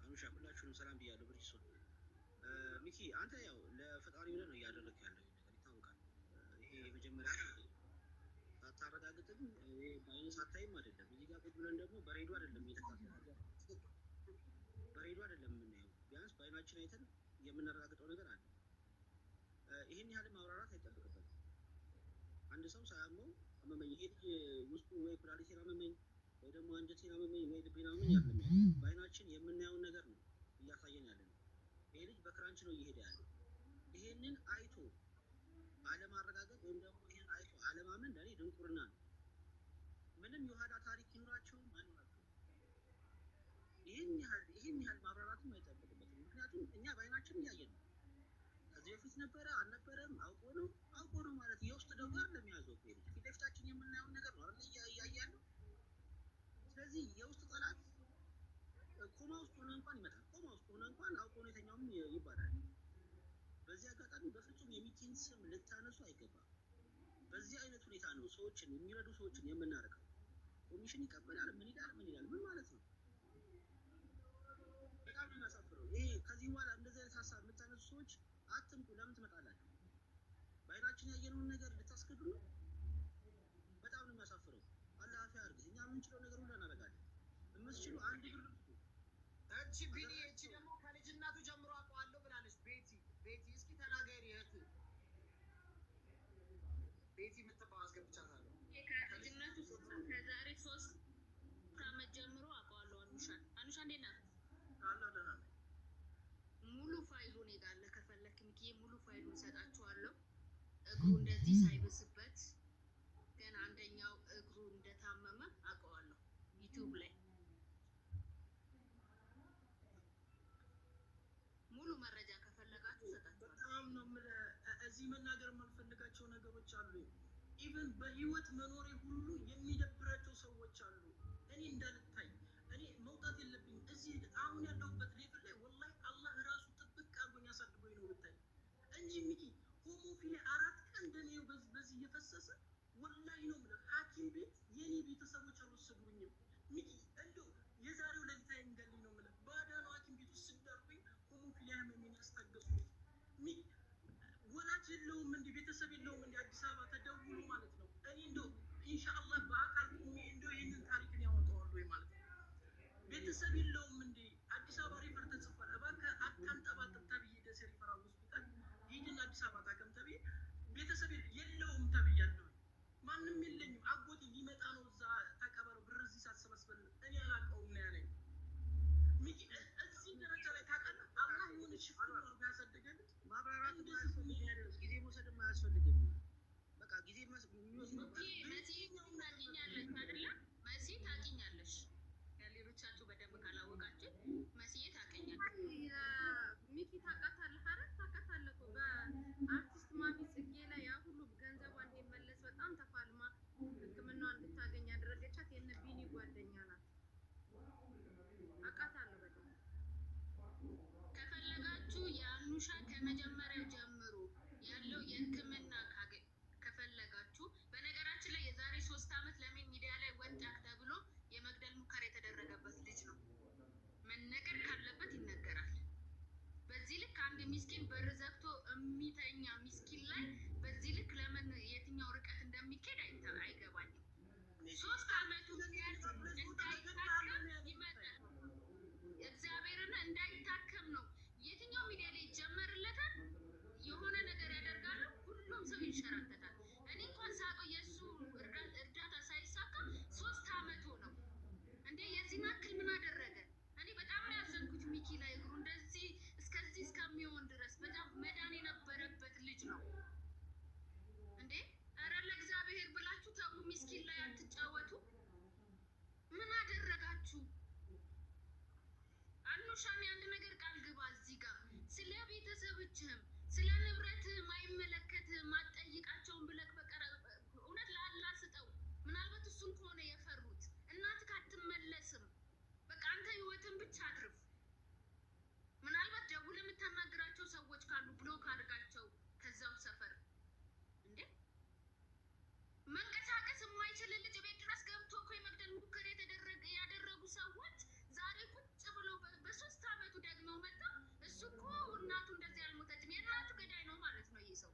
Speaker 7: አኑሻ ሁላችሁንም ሰላም ብያለሁ። ብርጅሶን ሚኪ አንተ ያው ለፈጣሪ ብለህ ነው እያደረግህ ያለው ነገር ይታወቃል። ይሄ የመጀመሪያ ሳታረጋግጥም በአይነ ሳታይም አይደለም። እዚህ ጋር ቁጭ ብለን ደግሞ በሬዲዮ አይደለም እየተካፈለ በሬዲዮ አይደለም የምናየው። ቢያንስ በአይናችን አይተን የምናረጋግጠው ነገር አለ። ይህን ያህል ማብራራት አይጠበቅበትም። አንድ ሰው ሳያመው አመመኝ፣ ይሄ ልጅ ውስጡ ወይ ኩላሊቴን አመመኝ ወይ ደግሞ አንጀቴን አመመኝ ወይ ልቤን አመመኝ አይደለም ያለው። በአይናችን የምናየውን ነገር ነው እያሳየን ያለ ነው። ይሄ ልጅ በክራንች ነው እየሄደ ያለው። ይሄንን አይቶ አለማረጋገጥ ወይም ደግሞ ይሄን አይቶ አለማመን ለእኔ ድንቁርና ነው። ምንም የኋላ ታሪክ ይኖራቸውም አይኖራቸውም ይህን ያህል ማብራራትም አይጠበቅበትም። ምክንያቱም እኛ በአይናችን እያየን ነው። ከዚህ በፊት ነበረ አልነበረም አውቆ ነው ማለት የውስጥ ደዌ አይደለም የያዘው ፊት ለፊታችን የምናየውን ነገር ነው አይደል እያየን ነው። ስለዚህ የውስጥ ጠላት ኮማ ውስጥ ሆነ እንኳን ይመጣል። ኮማ ውስጥ ሆነ እንኳን አውቆ ነው የተኛውም ይባላል። በዚህ አጋጣሚ በፍጹም የሚኪን ስም ልታነሱ አይገባም። በዚህ አይነት ሁኔታ ነው ሰዎችን የሚረዱ ሰዎችን የምናደርገው። ኮሚሽን ይቀበላል ምን ይላል ምን ማለት ነው? በጣም ነው የሚያሳፍረው። ይሄ ከዚህ በኋላ እንደዚህ አይነት ሀሳብ የምታነሱ ሰዎች አትምጡ። ለምን ትመጣላችሁ? በአይናችን ያየነውን ነገር ልታስገዱ ነው። በጣም ነው የሚያሳፍረው። አላህ አፊያ ያድርግህ። እኛ የምንችለው ነገር ሁሉ እናደርጋለን። የምትችሉ አንድ ብር
Speaker 5: እቺ ቢኒ እቺ ደግሞ ከልጅነቱ ጀምሮ አውቀዋለሁ ብላለች። ቤቲ እስኪ ተናገሪ እህት ቤቲ የምትባው አስገብቻታለሁ።
Speaker 1: ከልጅነቱ ከዛሬ 3 ዓመት ጀምሮ አውቀዋለሁ። አንሻ እንዴት ናት?
Speaker 6: አላህ ደህና ነኝ።
Speaker 1: ሙሉ ፋይሉ እኔ ጋር አለ። ከፈለክ ሚኪ ሙሉ ፋይሉን እሰጣችኋለሁ። እግሩ እንደዚህ ሳይብስበት ገና አንደኛው እግሩ እንደታመመ አውቀዋለሁ። ዩቲዩብ ላይ ሙሉ መረጃ ከፈለጋችሁ እሰጣችኋለሁ።
Speaker 6: በጣም ነው የምልህ። እዚህ መናገር የማልፈልጋቸው ነገሮች አሉ። ኢቨን በህይወት መኖሬ ሁሉ የሚደብራቸው ሰዎች አሉ። እኔ እንዳልታይ እኔ መውጣት የለብኝም እዚህ አሁን ያለሁበት ሌቭል ላይ ወላሂ አላህ ራሱ ጥብቅ አድርጎኝ አሳድጎኝ ነው ብታይ እንጂ ሚኪ ሆሞፊሊ 4 ቀን ደኔው በዚህ እየፈሰሰ ወላሂ ነው የምልህ። ሐኪም ቤት የኔ ቤተሰቦች አልወሰዱኝም ሚኪ። እንደው የዛሬው ለሊት አይንገልኝ ነው የምልህ። ባዳ ነው ሐኪም ቤት ውስጥ ስዳርኩኝ ሆሞፊሊ ህመሜን ያስታገስኩት ሚኪ። ወላጅ የለውም እንደ ቤተሰብ የለውም እንደ አዲስ አበባ ተደውሎ ማለት ነው። እኔ እንደው ኢንሻአላህ በአካል ቆሜ እንደው ይህንን ታሪክን ያወጣዋለሁ ማለት ነው። ቤተሰብ የለውም እንደ አዲስ አበባ ሪፈር ተጽፏል። እባክህ አታንጠባጥብ ተብዬ ደሴ ሪፈራል ሆስፒታል ሂድን አዲስ አበባ ታከም ተብዬ ቤተሰብ የለውም ተብያለሁ። ማንም የለኝም። አጎቴ ሊመጣ ነው እዛ ተቀበረው ብር እዚህ ሳትሰበስበል እኔ አላውቀውም ነው ያለኝ ሚኪ። እዚህ ደረጃ ላይ ታውቃለህ። አላህ የሆነ ሽፍት ነው ያሳደገን።
Speaker 7: ማብራራት ጊዜ መውሰድም አያስፈልግም። በቃ ጊዜ መሲ
Speaker 1: ታውቂኛለሽ አይደለ? መሲ ታውቂኛለሽ። ሌሎቻችሁ በደንብ ካላወቃችሁ መሲዬ ታውቂኛለሽ።
Speaker 2: ሚኪ ታውቃታለህ አይደል? ታውቃታለህ እኮ በአርቲስት ማሚ ጽጌ ላይ ያ ሁሉ ገንዘቧ እንዲመለስ በጣም ተፋልማ ሕክምናዋን እንድታገኝ ያደረገቻት የነ ቢኒ ጓደኛ ናት። አውቃታለሁ በደንብ።
Speaker 1: ከፈለጋችሁ የአኑሻ ከመጀመሪያው ጀምሮ ያለው የሕክምና ከፈለጋችሁ በነገራችን ላይ የዛሬ 3 ዓመት ለምን ሚዲያ ላይ ወጣ ተብሎ የመግደል ሙከራ የተደረገበት ልጅ ነው። መነገር ካለበት ይነገራል። በዚህ ልክ አንድ ሚስኪን በር ዘግቶ የሚተኛ ሚስኪን ላይ በዚህ ልክ ለምን የትኛው ርቀት እንደሚኬድ አይገባኝም። 3 ዓመቱ እንዳይታከም ይመጣል። እግዚአብሔርን እንዳይታከም ነው። የትኛው ሚዲያ ላይ ይጀመርለታል፣ የሆነ ነገር ያደርጋሉ፣ ሁሉም ሰው ይንሸራተታል። እኔ እንኳን ሳቀው የእሱ እርዳታ ሳይሳካ 3 ዓመቱ ነው እንዴ! የዚህን ያክል ምን አደረገ? እኔ በጣም ነው ያዘንኩት ሚኪ ላይ እግሩ እንደዚህ እስከዚህ እስከሚሆን ድረስ በጣም መዳን የነበረበት
Speaker 3: አኑሻም አንድ ነገር ቃል ግባ እዚህ ጋር ስለ ቤተሰቦችህም ስለ ንብረትህም አይመለከትህም አትጠይቃቸውም ብለህ በቀረ እውነት ለአላህ ስጠው። ምናልባት እሱን ከሆነ የፈሩት እናትህ አትመለስም። በቃ አንተ ህይወትን ብቻ አትርፍ። ምናልባት ደውለህ የምታናግራቸው ሰዎች ካሉ ብሎክ አድርጋቸው ከዛው ሰፈር። እንዴ መንቀሳቀስ የማይችል ልጅ ቤት ድረስ ገብቶ እኮ የመግደል ሙከራ ያደረጉ ሰዎች ዛሬ ቁጭ ብለው በ3 አመቱ ደግመው መጣው። እሱ እኮ እናቱ እንደዚህ አልሞተችም፣ የእናቱ ገዳይ ነው ማለት ነው ይህ ሰው።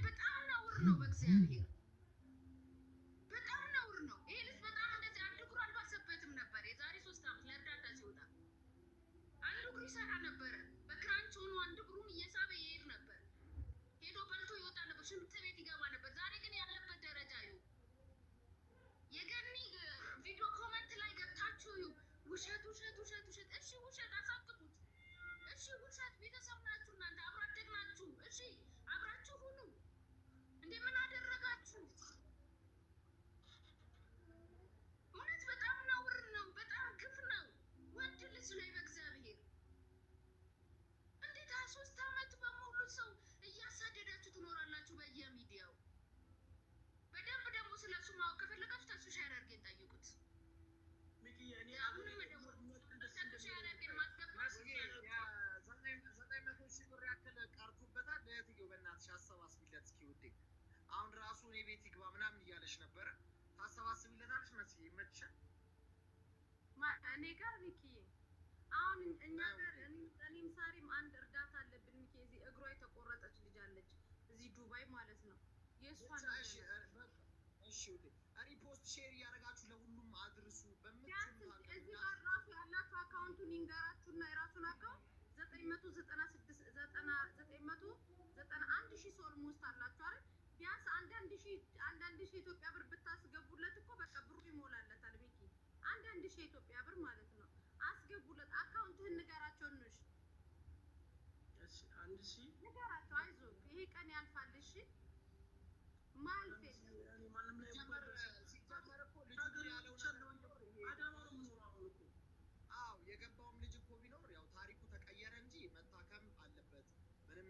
Speaker 3: በጣም ነውር ነው በእግዚአብሔር በጣም ነውር ነው። ይሄ ልጅ በጣም እንደዚህ አንድ እግሩ አልባሰበትም ነበር። የዛሬ 3 አመት ለእርዳታ ሲወጣ አንድ እግሩ ይሰራ ነበረ። በክራንች ሆኖ አንድ እግሩን እየሳበ ይሄድ ነበር። ሄዶ በልቶ ይወጣ ነበር። ሽንት ቤት ይገባ ነበር። ዛሬ ግን ያለበት ደረጃ ይሁ የገኒ ቪዲዮ ኮመንት ላይ ገብታችሁ ውሸት ውሸት ውሸት ውሸት። እሺ ውሸት አሳክቡት። እሺ ውሸት ቤተሰብ ናችሁ እናንተ አብሮ አደግ ናችሁ። እሺ አብራችሁ ሁኑ። እንዴ ምን አደረጋችሁ? እውነት በጣም ነውር ነው። በጣም ግፍ ነው። ወንድ ልጅ ላይ በእግዚአብሔር እንዴት 23 አመት በሙሉ ሰው እያሳደዳችሁ ትኖራላችሁ በየሚዲያው። በደንብ ደግሞ ስለሱ ማወቅ ከፈለጋችሁ ተሱ ሻር አድርገን ጠይቁት። አሁንም ደግሞ ተሱ ሻር አድርገን ማስገባት
Speaker 5: 900 ሺህ ብር ያክል ቀርቶበታል። ለእህትየው በእናትሽ አሰባስቢለት እስኪ ውዴ። አሁን ራሱ እኔ ቤት ይግባ ምናምን እያለች ነበረ። ታሰባስቢለታለሽ መስዬ ይመችሻል።
Speaker 2: እኔ ጋር ሚኪዬ አሁን እኛ ጋር እኔም ሳሪም አንድ እርዳታ አለብን። ሚኪ እዚህ እግሯ የተቆረጠች ልጅ አለች እዚህ ዱባይ ማለት ነው። የእሷን
Speaker 5: እሺ ውዴ ሪፖስት ሼር እያደረጋችሁ ለሁሉም አድርሱ።
Speaker 2: ቢያንስ እዚህ ጋር ራሱ ያላችሁ አካውንቱን ይንገራችሁና የራሱን አካውንት 991 ሺህ ሰው ኦልሞስት አላችሁ አይደል? ቢያንስ አንዳንድ ሺህ ኢትዮጵያ ብር ብታስገቡለት እኮ በቃ ብሩ ይሞላለታል። ሚኪ አንዳንድ ሺህ ኢትዮጵያ ብር ማለት ነው አስገቡለት። አካውንትህን ንገራቸው እንሽ
Speaker 6: እሺ 1000
Speaker 2: ንገራቸው። አይዞህ ይሄ ቀን ያልፋል። እሺ ማልፌ
Speaker 6: ማንም ላይ
Speaker 5: ሲጀመር እኮ ልጁ ያለው
Speaker 6: አዳማ ነው የምኖረው አሁን እኮ።
Speaker 5: አዎ የገባውም ልጅ እኮ ቢኖር ያው ታሪኩ ተቀየረ እንጂ መታከም አለበት። ምንም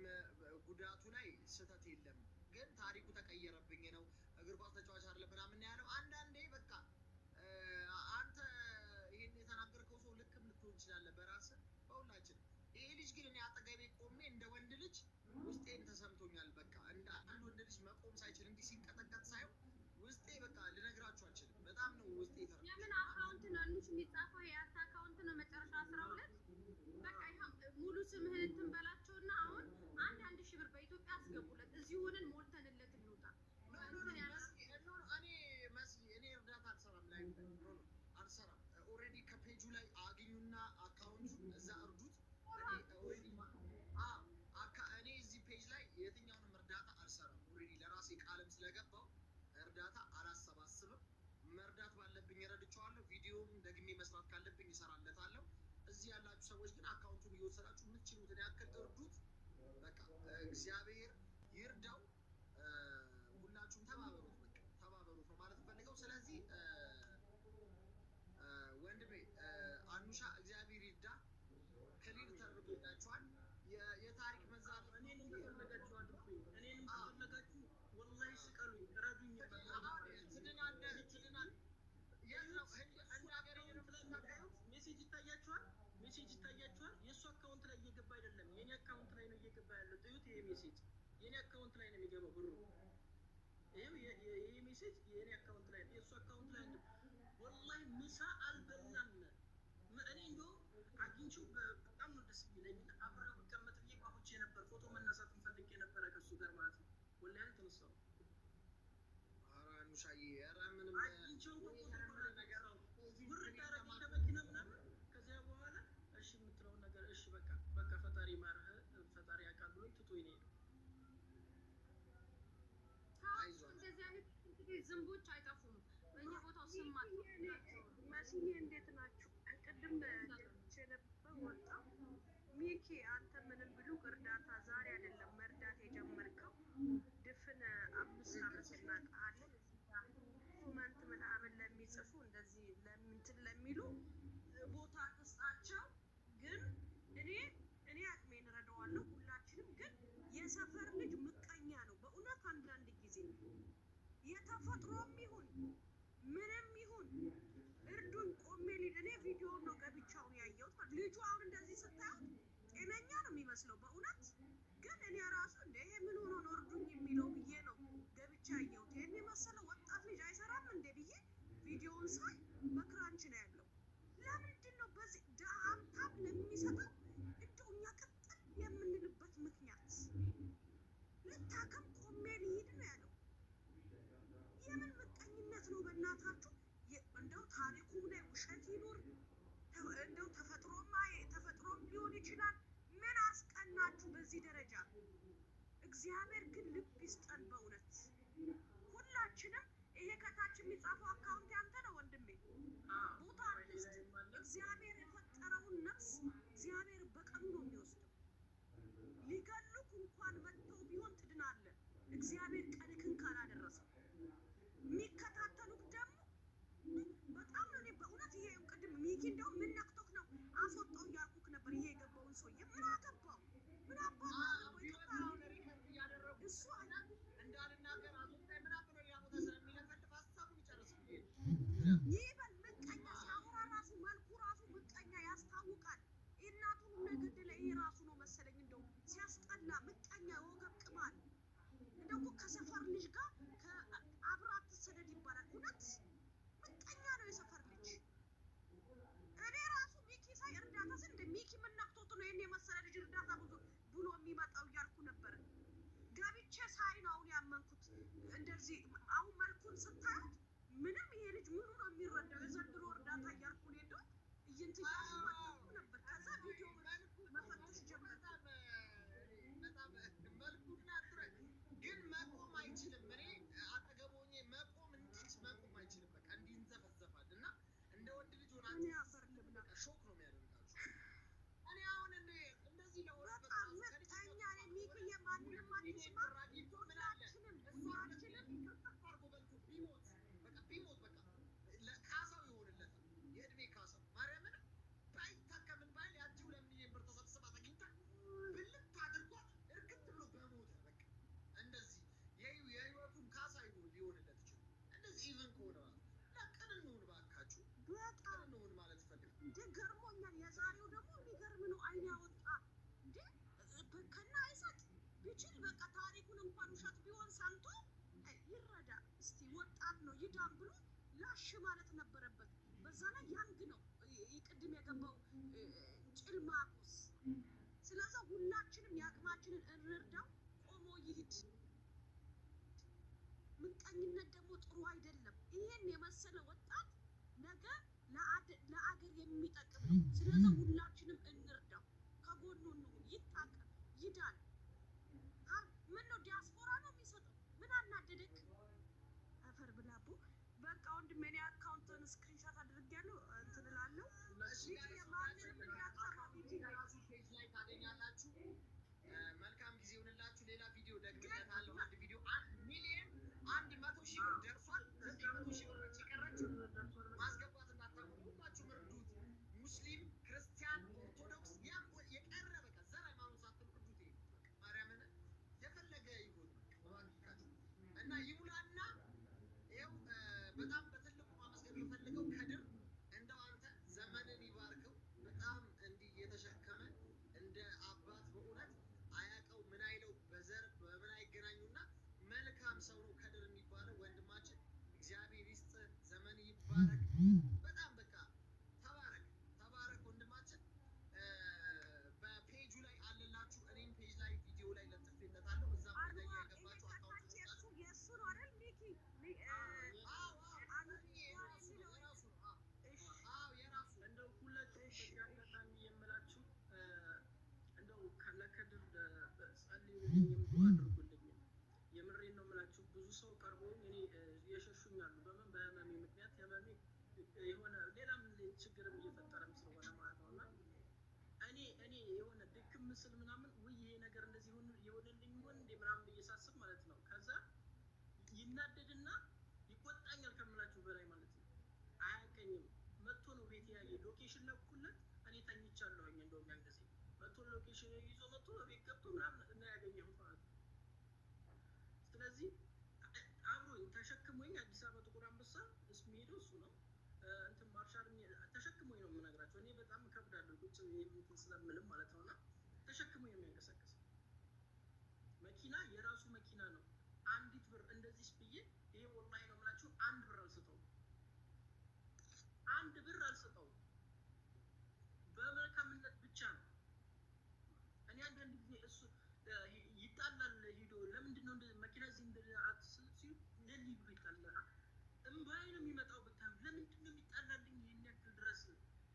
Speaker 5: ጉዳቱ ላይ ስህተት የለም። ግን ታሪኩ ተቀየረብኝ ነው እግር ኳስ ተጫዋች አይደለም ምናምን ያለው። አንዳንዴ በቃ አንተ ይሄን የተናገርከው ሰው ልክም ልትሆን ትችላለህ በራስህ በሁላችን። ይሄ ልጅ ግን እኔ አጠገቤ ቆሜ እንደ ወንድ ልጅ ውስጤን ተሰምቶኛል። በቃ እንደ አንድ ወንድ ልጅ መቆም ሳይችል እንዲህ ሲንቀጠቀጥ ሳይሆን ውስጤ በቃ ልነግራችሁ አልችልም። በጣም ነው ውስጤ የተረፈ።
Speaker 2: የምን አካውንት ነው እንሽ የሚጻፈው? የአንተ አካውንት ነው መጨረሻ 12 በቃ ይሄው ሙሉ ስምህን እንትን በላቸውና አሁን 1 ሺህ ብር በኢትዮጵያ አስገቡለት። እዚህ ሆነን ሞልተንለት እንውጣ።
Speaker 5: እኔ እርዳታ አልሰራም ላይ አልሰራም። ኦልሬዲ ከፔጁ ላይ አግኙና አካውንቱን እዛ እርዱት። እኔ እዚህ ፔጅ ላይ የትኛውንም እርዳታ አልሰራም። ኦልሬዲ ለራሴ ቃልም ስለገባው እርዳታ አላሰባስብም። መርዳት ባለብኝ እረድቸዋለሁ። ቪዲዮም ደግሜ መስራት ካለብኝ እሰራለታለሁ። እዚህ ያላችሁ ሰዎች ግን አካውንቱን እየወሰዳችሁ የምትችሉትን ያክል እርዱት። በቃ እግዚአብሔር ይርዳው። ሁላችሁም ተባበሩት። በቃ ተባበሩት ነው ማለት ፈልገው። ስለዚህ ወንድሜ አኑሻ እግዚአብሔር ይርዳ። ክሊር ተርጎላችኋል። የታሪክ መዛት
Speaker 6: እኔንም ከፈለጋችሁ አድርጉኝ። እኔንም ከፈለጋችሁ ወላሂ ስቀሉኝ፣ ረዱኝ።
Speaker 5: ትድናለህ። የት ነው ህንድ ሀገር
Speaker 6: ሜሴጅ ይታያችኋል? ሜሴጅ ይታያችኋል? የእሱ አካውንት ላይ እየገባ አይደለም፣ የኔ አካውንት ላይ ነው እየገባ ያለው። ጥዩት፣ ይሄ ሜሴጅ የኔ አካውንት ላይ ነው የሚገባው ብሩ። ይሄው ይሄ ሜሴጅ የኔ አካውንት ላይ ነው፣ የእሱ አካውንት ላይ ነው። ወላሂ ምሳ አልበላም። እኔ እንደውም አግኝቼው በጣም ነው ደስ የሚለኝ። አብረው ብቀመጥ ብዬ ጓጉቼ ነበር። ፎቶ መነሳት ፈልጌ ነበረ ከእሱ ጋር ማለት ነው። ወላሂ አልተነሳሁም።
Speaker 5: ኧረ አኑሻዬ ኧረ ምንም
Speaker 6: አግኝቼው ነገር ነው ውርድ አደረገኝ ከመኪና ምናምን። ከዚያ በኋላ እሺ የምትለውን ነገር እሺ በቃ ፈጣሪ ማርህ ፈጣሪ ያውቃል ብሎኝ ትቶኝ ነው
Speaker 2: የሄደው። እንደዚህ አይነት እንግዲህ ዝንቦች አይጠፉም በየቦታው። ስማት
Speaker 8: መስዬ እንዴት ናችሁ? ቅድም ገብቼ ነበር ወጣ። ሚኪ አንተ ምንም ብሉ እርዳታ ዛሬ አይደለም መርዳት የጀመርከው ድፍን 5 አመት እናውቃለን። ኮመንት ምናምን ለሚጽፉ እንደዚህ ለምንትን ለሚሉ ይስጣቸው። ግን እኔ አቅሜን እረዳዋለሁ። ሁላችንም ግን የሰፈር ልጅ ምቀኛ ነው በእውነት። አንዳንድ ጊዜ የተፈጥሮም ይሁን ምንም ይሁን እርዱኝ ቆሜ ልሂድ። እኔ ቪዲዮውን ነው ገብቻውን ያየሁት። ልጁ አሁን እንደዚህ ስታዩት ጤነኛ ነው የሚመስለው በእውነት። ግን እኔ ራሱ እንደ ይሄ ምን ሆኖ ነው እርዱኝ የሚለው ብዬ ነው ገብቻ ያየሁት። ይሄን የመሰለ ወጣት ልጅ አይሰራም እንደ ብዬ ቪዲዮውን ሳይ በክራንች ነው ያለው። ለምንድን ነው በዚህ ሀብታም ለሚሰጠው እንደው እኛ ቅጥል የምንልበት ምክንያት? ልታከም ቆሜ ልሂድ ነው ያለው። የምን ምቀኝነት ነው በእናታችሁ? እንደው ታሪኩ ላይ ውሸት ይኑር እንደው ተፈጥሮም ሊሆን ይችላል። ምን አስቀናችሁ በዚህ ደረጃ? እግዚአብሔር ግን ልብ ይስጠን በእውነት ሁላችንም። ይሄ ከታች የሚጻፈው አካውንት ያንተ ነው ወንድሜ። ቦታ አንስት። እግዚአብሔር የፈጠረውን ነፍስ እግዚአብሔር በቀኑ ነው የሚወስደው። ሊገሉክ እንኳን መጥተው ቢሆን ትድናለህ፣ እግዚአብሔር ቀንክን ካላደረሰው። የሚከታተሉት ደግሞ በጣም ነው። እኔ በእውነት ይሄ ቅድም ሚኪ እንደውም ምን ነክቶክ ነው አስወጣው እያልኩክ ነበር። ይሄ የገባውን ሰውዬ ምን አገባው? ምን አባቱ እሱ
Speaker 5: እንዳልናገር አስወጣኝ ምናምን ነው ያቦታ ስለሚለፈልፍ ሀሳቡን ይጨርስ።
Speaker 8: ይበል ምቀኛ ሲያወራ ራሱ መልኩ ራሱ ምቀኛ ያስታውቃል። እናቱን ነገደለ። ይሄ ራሱ ነው መሰለኝ እንደው ሲያስጠላ ምቀኛ የወገብ ቅማል። እንደው ከሰፈር ልጅ ጋር አብራ አትሰደድ ይባላል። እውነት ምቀኛ ነው የሰፈር ልጅ። እኔ ራሱ ሚኪ ሳይ እርዳታ ስል እንደ ሚኪ ምን ነክቶት ነው ይሄን የመሰለ ልጅ እርዳታ ብሎ የሚመጣው እያልኩ ነበር። ገብቼ ሳይ ነው አሁን ያመንኩት። እንደዚህ አሁን መልኩን ስታዩት ምንም ይሄ ልጅ ምኑ ነው የሚረዳው? የዘንድሮ እርዳታ እያልኩ ነው እንደው እያልኩ ነበር። ከዛ ቪዲዮ መፈተሽ ጀመረ።
Speaker 5: በጣም መልኩና አትረግ ግን መቆም አይችልም። እኔ አጠገቡ ሆኜ መቆም እንዲች መቆም አይችልም። በቃ እንዲንዘፈዘፋል እና እንደ ወንድ ልጅ ሆናችሁ
Speaker 8: እኔ አፈር ልብላ
Speaker 5: ሾክ ነው የሚያደርጋችሁ። እኔ አሁን እንደዚህ ነው
Speaker 8: በጣም ምቀኛ ነኝ ሚኪዬ። ማንንም አትስማ። ሁላችንም
Speaker 5: ከፍ አድርጎ በልቶ ቢሞት በቃ ለካሳው ይሆንለታል። የእድሜ ካሳው ማርያምን ባይታከምን ባይል ያቺ 2 ሚሊዮን ብር ተሰብስባ ተገኝታ ብልት አድርጓት እርግጥ ብሎ በሞተ በቃ እንደዚህ የህይወቱን ካሳ ሊሆንለት ይችላል። እንደዚህ ኢቨን ከሆነ ለቅን እንሁን ባካችሁ፣
Speaker 8: በጣም
Speaker 5: እንሁን ማለት ፈልግ
Speaker 8: እንደ ገርሞኛል። የዛሬው ደግሞ የሚገርም ነው። አይን ያወጣ እንዴ በከና አይሰጥ ቢችል በቃ ታሪኩን እንኳን ውሸት ቢሆን ሰምቶ ይረዳ እስቲ። ወጣት ነው ይዳን ብሎ ላሽ ማለት ነበረበት። በዛ ላይ ያንግ ነው ቅድም የገባው ጭልማቁስ። ስለዚህ ሁላችንም የአቅማችንን እንርዳው፣ ቆሞ ይሂድ። ምቀኝነት ደግሞ ጥሩ አይደለም። ይሄን የመሰለ ወጣት ነገ ለአገር የሚጠቅም ነው። ስለዚህ ሁላችንም እንርዳው፣ ከጎኑ እንሁን። ይታቀም፣ ይዳን። ምን ነው ዲያስፖራ ነው የሚሰጠው? ምን አናደደክ? አፈር ብላቡ። በቃ ወንድሜ እኔ አካውንትን ስክሪንሾት አድርጌያለሁ እንትን እላለሁ። የማንንም እንዳትሰማ ቢጂ
Speaker 5: ራሱ ፔጅ ላይ ታገኛላችሁ። መልካም ጊዜ ይሁንላችሁ። ሌላ ቪዲዮ ደግሜለታለሁ። አንድ ቪዲዮ 1,100,000 ብር ደርሷል። 900,000 ብር ነች የቀረችው። ማስገባት እንዳታውቁ ሁላችሁም እርዱት። ሙስሊም፣ ክርስቲያን፣ ኦርቶዶክስ የቀረ በቃ ዘር ሃይማኖት ሳትሉ እርዱት። ይሄ ማርያምን የፈለገ ይሁን እባካችሁ እና ይሙላና ይኸው በጣም በትልቁ ማመስገን የምፈልገው ከድር እንደው አንተ ዘመንን ይባርከው። በጣም እንዲህ የተሸከመ እንደ አባት በእውነት አያውቀው ምን አይለው በዘር በምን አይገናኙና መልካም ሰው ነው ከድር የሚባለው ወንድማችን። እግዚአብሔር ይስጥ፣ ዘመን ይባረክ። በጣም በቃ ተባረክ ወንድማችን። በፔጁ ላይ አለላችሁ። እኔም ፔጅ ላይ ቪዲዮ ላይ ለጥፌለታለሁ። እዛ ላይ ያገባችሁ አካውንት
Speaker 8: የእሱ ነው አይደል ሚኪ?
Speaker 5: የራሱ
Speaker 6: እንደው ሁላችሁም በዚህ አጋጣሚ የምላችሁ እንደው ለከድር ጸልዩልኝ፣ ዱዓ አድርጉልኝ። የምሬን ነው የምላችሁ። ብዙ ሰው ቀርቦኝ እኔ የሸሹኛሉ። በምን በህመሜ ምክንያት ህመሜ የሆነ ሌላም ችግርም እየፈጠረም ስለሆነ ማለት ነው። እና እኔ የሆነ ድክም ምስል ምናምን ውይ ይሄ ነገር እንደዚህ የሆነልኝ ሆን እንደ ምናምን ብዬ ሳስብ ማለት ነው ከዛ ይናደድና ይቆጣኛል ከምላችሁ በላይ ማለት ነው። አያውቀኝም። መጥቶ ነው ቤት ያየ ሎኬሽን ለኩለት። እኔ ተኝቻለሁኝ። እንደውም ያን ጊዜ መቶ ሎኬሽን ይዞ መቶ ቤት ገብቶ ምናምን እና ያገኘሁት ማለት ነው። ስለዚህ አብሮኝ ተሸክሞኝ አዲስ አበባ ጥቁር አንበሳ የሚሄደው እሱ ነው። እንትን ማርሻል ተሸክሞኝ ነው የምነግራቸው። እኔ በጣም እከብዳለሁ ቁጭ የምንትን ስለምልም ማለት ነው። እና ተሸክሞኝ ነው የሚያንቀሳቀስ መኪና የራሱ መኪና ነው። አንዲት ብር እንደዚህ ብዬ ይሄ ወላሂ ነው የምላችሁ፣ አንድ ብር አልሰጠውም። አንድ ብር አልሰጠውም። በመልካምነት ብቻ ነው። እኔ አንዳንድ ጊዜ እሱ ይጣላል ሂዶ ለምንድን ነው እንደዚህ መኪና እዚህ ሲሉ ለሊ ብሎ ይጣላል። እምባዬ ነው የሚመጣው ብታዩ። ለምንድን ነው የሚጣላልኝ ይህን ያክል ድረስ?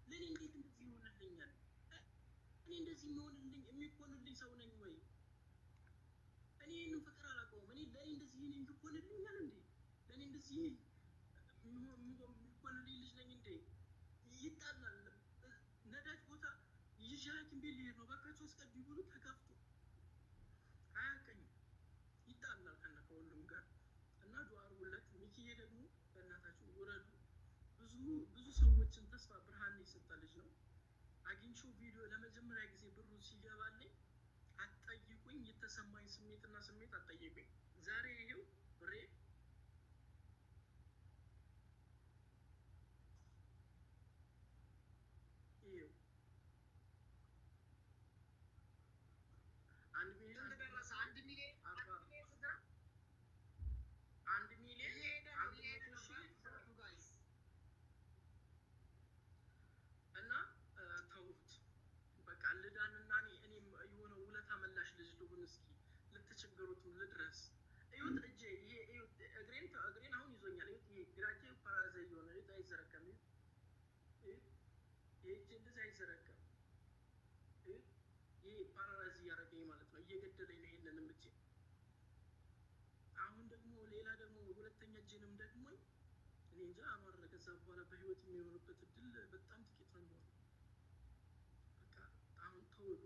Speaker 6: ለእኔ እንዴት እንደዚህ ይሆንልኛል? እኔ እንደዚህ የሚሆንልኝ ሰው ነኝ ወይ? እኔ ይህንን ፍቅር አላውቀውም። እኔ ለእኔ እንደዚህ ይሆንልኛል እንዴ? ለእኔ እንደዚህ የሚሆንልኝ ልጅ ነኝ እንዴ? ይጣላል። ነዳጅ ቦታ ይዤ ሐኪም ቤት ልሄድ ነው እባካችሁ አስቀድኝ ብሎ ተጋፍቶ አያውቅኝም። ይጣላል ከሁሉም ጋር እና ዱዓ አድርጉለት። ሚኪዬ ደግሞ በእናታችሁ ውረዱ። ብዙ ሰዎችን ተስፋ ብርሃን የሰጠ ልጅ ነው። አግኝቼው ቪዲዮ ለመጀመሪያ ጊዜ ብሩ ሲገባልኝ አትጠይቁኝ፣ የተሰማኝ ስሜት አትጠይቁኝ። ዛሬ ይሄው ብሬ ይሄው 1 ሚሊዮን
Speaker 5: ደረሰ። 1 ሚሊዮን
Speaker 6: እና ተውት በቃ ልዳንና እኔም የሆነ ውለታ መላሽ ልጅ ልሁን። እስኪ ልትቸገሩትም ልድረስ። እዩት እጄ ይሄ እዩት፣ እግሬን አሁን ይዞኛል። እዩት ይሄ ግራጄ ፓራላይዝ እየሆነ እዩት፣ አይዘረጋም። እዩት ይሄ እጄ እንደዚህ አይዘረጋም። እዩት ይሄ ፓራላይዝ እያደረገኝ ማለት ነው፣ እየገደለኝ ነው ይሄንንም እጄ። አሁን ደግሞ ሌላ ደግሞ ሁለተኛ እጄንም ደግሞኝ እኔ እንጃ አማረ። ከዛ በኋላ በህይወት የሚኖርበት እድል በጣም ጥቂት ነው የሚሆነው። በቃ አሁን ተውት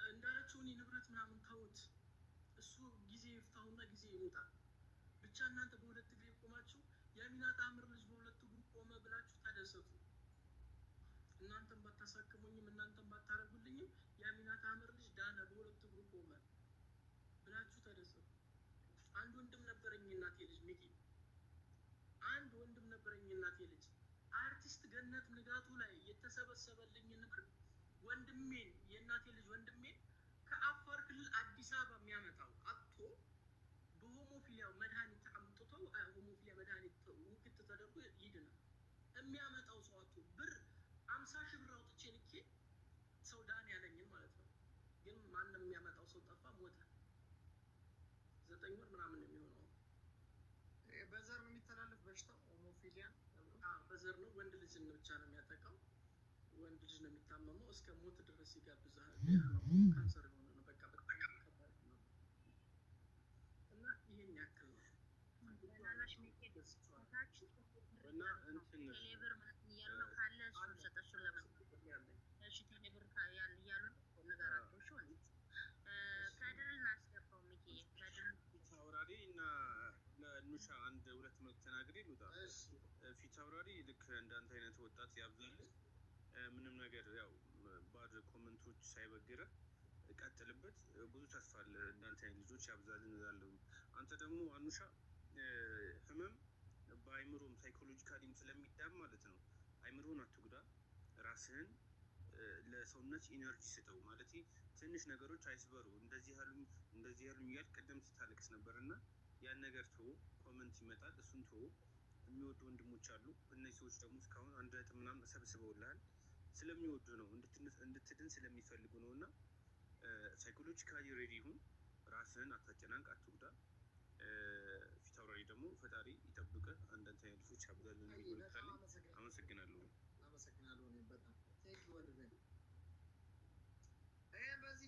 Speaker 6: እንዳለችው እኔ ንብረት ምናምን ተውት። እሱ ጊዜ ይፍታውና ጊዜ ይመጣል። ብቻ እናንተ በሁለት እግሬ ቆማችሁ የአሚናት አምር ልጅ በሁለት እግሩ ቆመ ብላችሁ ተደሰቱ። እናንተም ባታሳክሙኝም እናንተም ባታረጉልኝም የአሚናት አምር ልጅ ዳነ በሁለት እግሩ ቆመ ብላችሁ ተደሰቱ። አንድ ወንድም ነበረኝ እናቴ ልጅ ሚኪ፣ አንድ ወንድም ነበረኝ እናቴ ልጅ። አርቲስት ገነት ንጋቱ ላይ የተሰበሰበልኝን ብር ወንድሜን የእናቴ ልጅ ወንድሜን ከአፋር ክልል አዲስ አበባ የሚያመጣው አጥቶ በሆሞፊሊያው መድኃኒት አምጥተው ሆሞፊሊያ መድኃኒት ውክት ተደርጎ ይድናል። የሚያመጣው ሰው አጥቶ ብር 50 ሺህ ብር አውጥቼ ልኬ ሰው ዳን ያለኝን ማለት ነው። ግን ማንም የሚያመጣው ሰው ጠፋ፣ ሞተ። 9 ወር ምናምን ነው የሚሆነው።
Speaker 5: በዘር ነው የሚተላለፍ በሽታው ሆሞፊሊያ።
Speaker 6: በዘር ነው። ወንድ ልጅ ብቻ ነው የሚያጠቃው። ወንድ ልጅ ነው የሚታመመው። እስከ ሞት ድረስ ይጋብዛል። ያ ነው ካንሰር የሆነ ነው። በቃ በጣም ከባድ ነው እና ይሄን ያክል ነው።
Speaker 9: እና እንትን
Speaker 2: ቴሌብር ያለው ካለ እሱን ሰጠሽው ለምን እሺ ቴሌብር ያሉ ነገራቸው እሺ ወንድ ከድርን አስገባው ሚኪ ከድርን
Speaker 9: ፊት አውራሪ እና ለኑሻ አንድ ሁለት መልክ ተናግሬ ልውጣ። ፊት አውራሪ ልክ እንዳንተ አይነት ወጣት ያብዛልህ። ምንም ነገር ያው ባድ ኮመንቶች ሳይበግርህ ቀጥልበት። ብዙ ተስፋ አለ። እንዳንተ አይነት ልጆች ያብዛልን እላለሁ። አንተ ደግሞ አኑሻ ህመም በአይምሮም ሳይኮሎጂካሊም ስለሚዳም ማለት ነው። አይምሮን አትጉዳ። ራስህን ለሰውነት ኢነርጂ ስጠው። ማለት ትንሽ ነገሮች አይስበሩ። እንደዚህ ያሉኝ እያልክ ቅድም ስታለቅስ ነበር እና ያን ነገር ተወው። ኮመንት ይመጣል፣ እሱን ተወው። የሚወዱ ወንድሞች አሉ። እነዚህ ሰዎች ደግሞ እስካሁን 1 ምናምን ሰብስበውልሃል። ስለሚወዱ ነው፣ እንድትድን ስለሚፈልጉ ነው። እና ሳይኮሎጂካሊ ሬዲ ሁን። ራስህን አታጨናንቅ፣ አትጉዳ። ፊት አውራሪ ደግሞ ፈጣሪ ይጠብቅህ። አንዳንድ አይነት ልጆች ያብዛልን ይልካል። አመሰግናለሁ።
Speaker 5: በጣም ይህም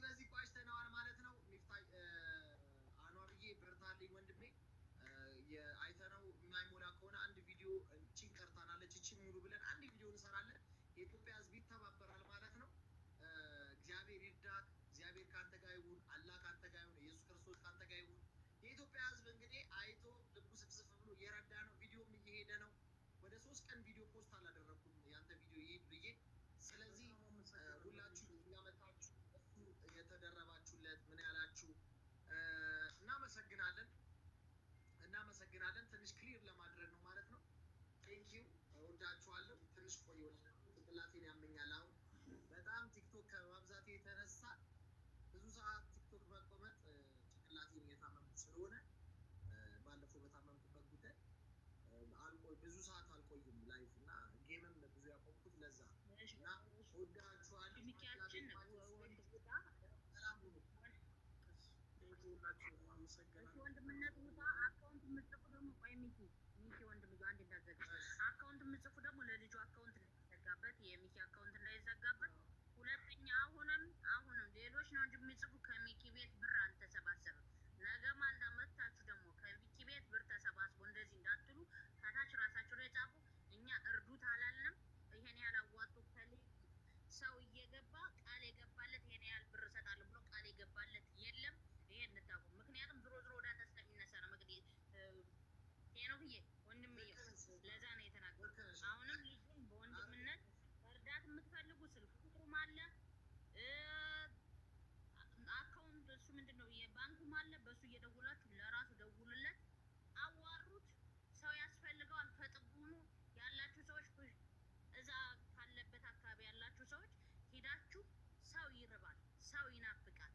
Speaker 5: በዚህ ቋጭተነዋል ማለት ነው። ሚፍታይ አኗርዬ በርታልኝ ወንድሜ። አይተነው የማይሞላ ከሆነ አንድ ቪዲዮ እቺን ቀርታናለች፣ እቺን ሙሉ ብለን አንድ ቪዲዮ እንሰራለን። የኢትዮጵያ ሕዝብ ይተባበራል ማለት ነው። እግዚአብሔር ይርዳክ። እግዚአብሔር ከአንተ ጋር ይሁን። አላህ ከአንተ ጋር ይሁን። ኢየሱስ ክርስቶስ ከአንተ ጋር ይሁን። የኢትዮጵያ ሕዝብ እንግዲህ አይቶ ልቡ ስፍስፍ ብሎ እየረዳ ነው። ቪዲዮም እየሄደ ነው። ወደ 3 ቀን ቪዲዮ ፖስት አላደረኩም ያንተ ቪዲዮ ይሄድ ብዬ። ስለዚህ ሁላችሁ እያመጣችሁ እሱ የተደረባችሁለት ምን ያላችሁ እናመሰግናለን። ትንሽ ክሊር ለማድረግ ነው ማለት ነው። ቴንክ ዩ እወዳችኋለሁ። ትንሽ ቆዩ፣ ጭንቅላቴን ያመኛል አሁን በጣም ቲክቶክ ከማብዛቴ የተነሳ ብዙ ሰዓት ቲክቶክ መቆመጥ ጭንቅላቴን እየታመምኩ ስለሆነ ባለፈው በታመምኩበት ጉዳይ ብዙ ሰዓት አልቆይም ላይፍ እና ጌምም ብዙ ያቆምኩት ለዛ እና እወዳችኋለሁ።
Speaker 3: ሚኪያችን ወንድምነት ቦታ አካውንት የምጽፉ ደግሞ ቆይ ሚኪ ወንድም አንድ እንዳዘጋ አካውንት የምጽፉ ደግሞ ለልጁ አካውንት እንዳይዘጋበት የሚኪ አካውንት እንዳይዘጋበት። ሁለተኛ አሁንም ሌሎች ነው እንጂ የሚጽፉ ከሚኪ ቤት ብር አልተሰባሰብም። ነገ ማልዳ መታችሁ ደግሞ ከሚኪ ቤት ብር ተሰባስቦ እንደዚህ እንዳትሉ ከታች ራሳችሁ ላይ ጻፉ። እኛ እርዱት አላልንም። ይሄን ያህል አዋጡ ሰው እየገባ ቃል የገባለት ይሄን ያህል ብር እሰጣለሁ ብሎ ቃል የገባለት የለም። ይሄ እንታቁ። ምክንያቱም ዝሮ ወደ አንተ ስለሚነሳ ነው። እንግዲህ ሄኖክዬ ወንድምዬው ለዛ ነው የተናገርኩት። አሁንም ልጁን በወንድምነት እርዳት የምትፈልጉ ስልክ ቁጥሩም አለ አካውንት እሱ ምንድነው የባንኩም አለ። በሱ እየደውላችሁ ለራሱ ደውሉለት፣ አዋሩት። ሰው ያስፈልገዋል። ከጥጉኑ ያላችሁ ሰዎች እዛ ካለበት አካባቢ ያላችሁ ሰዎች ሄዳችሁ ሰው ይርባል፣ ሰው ይናፍቃል።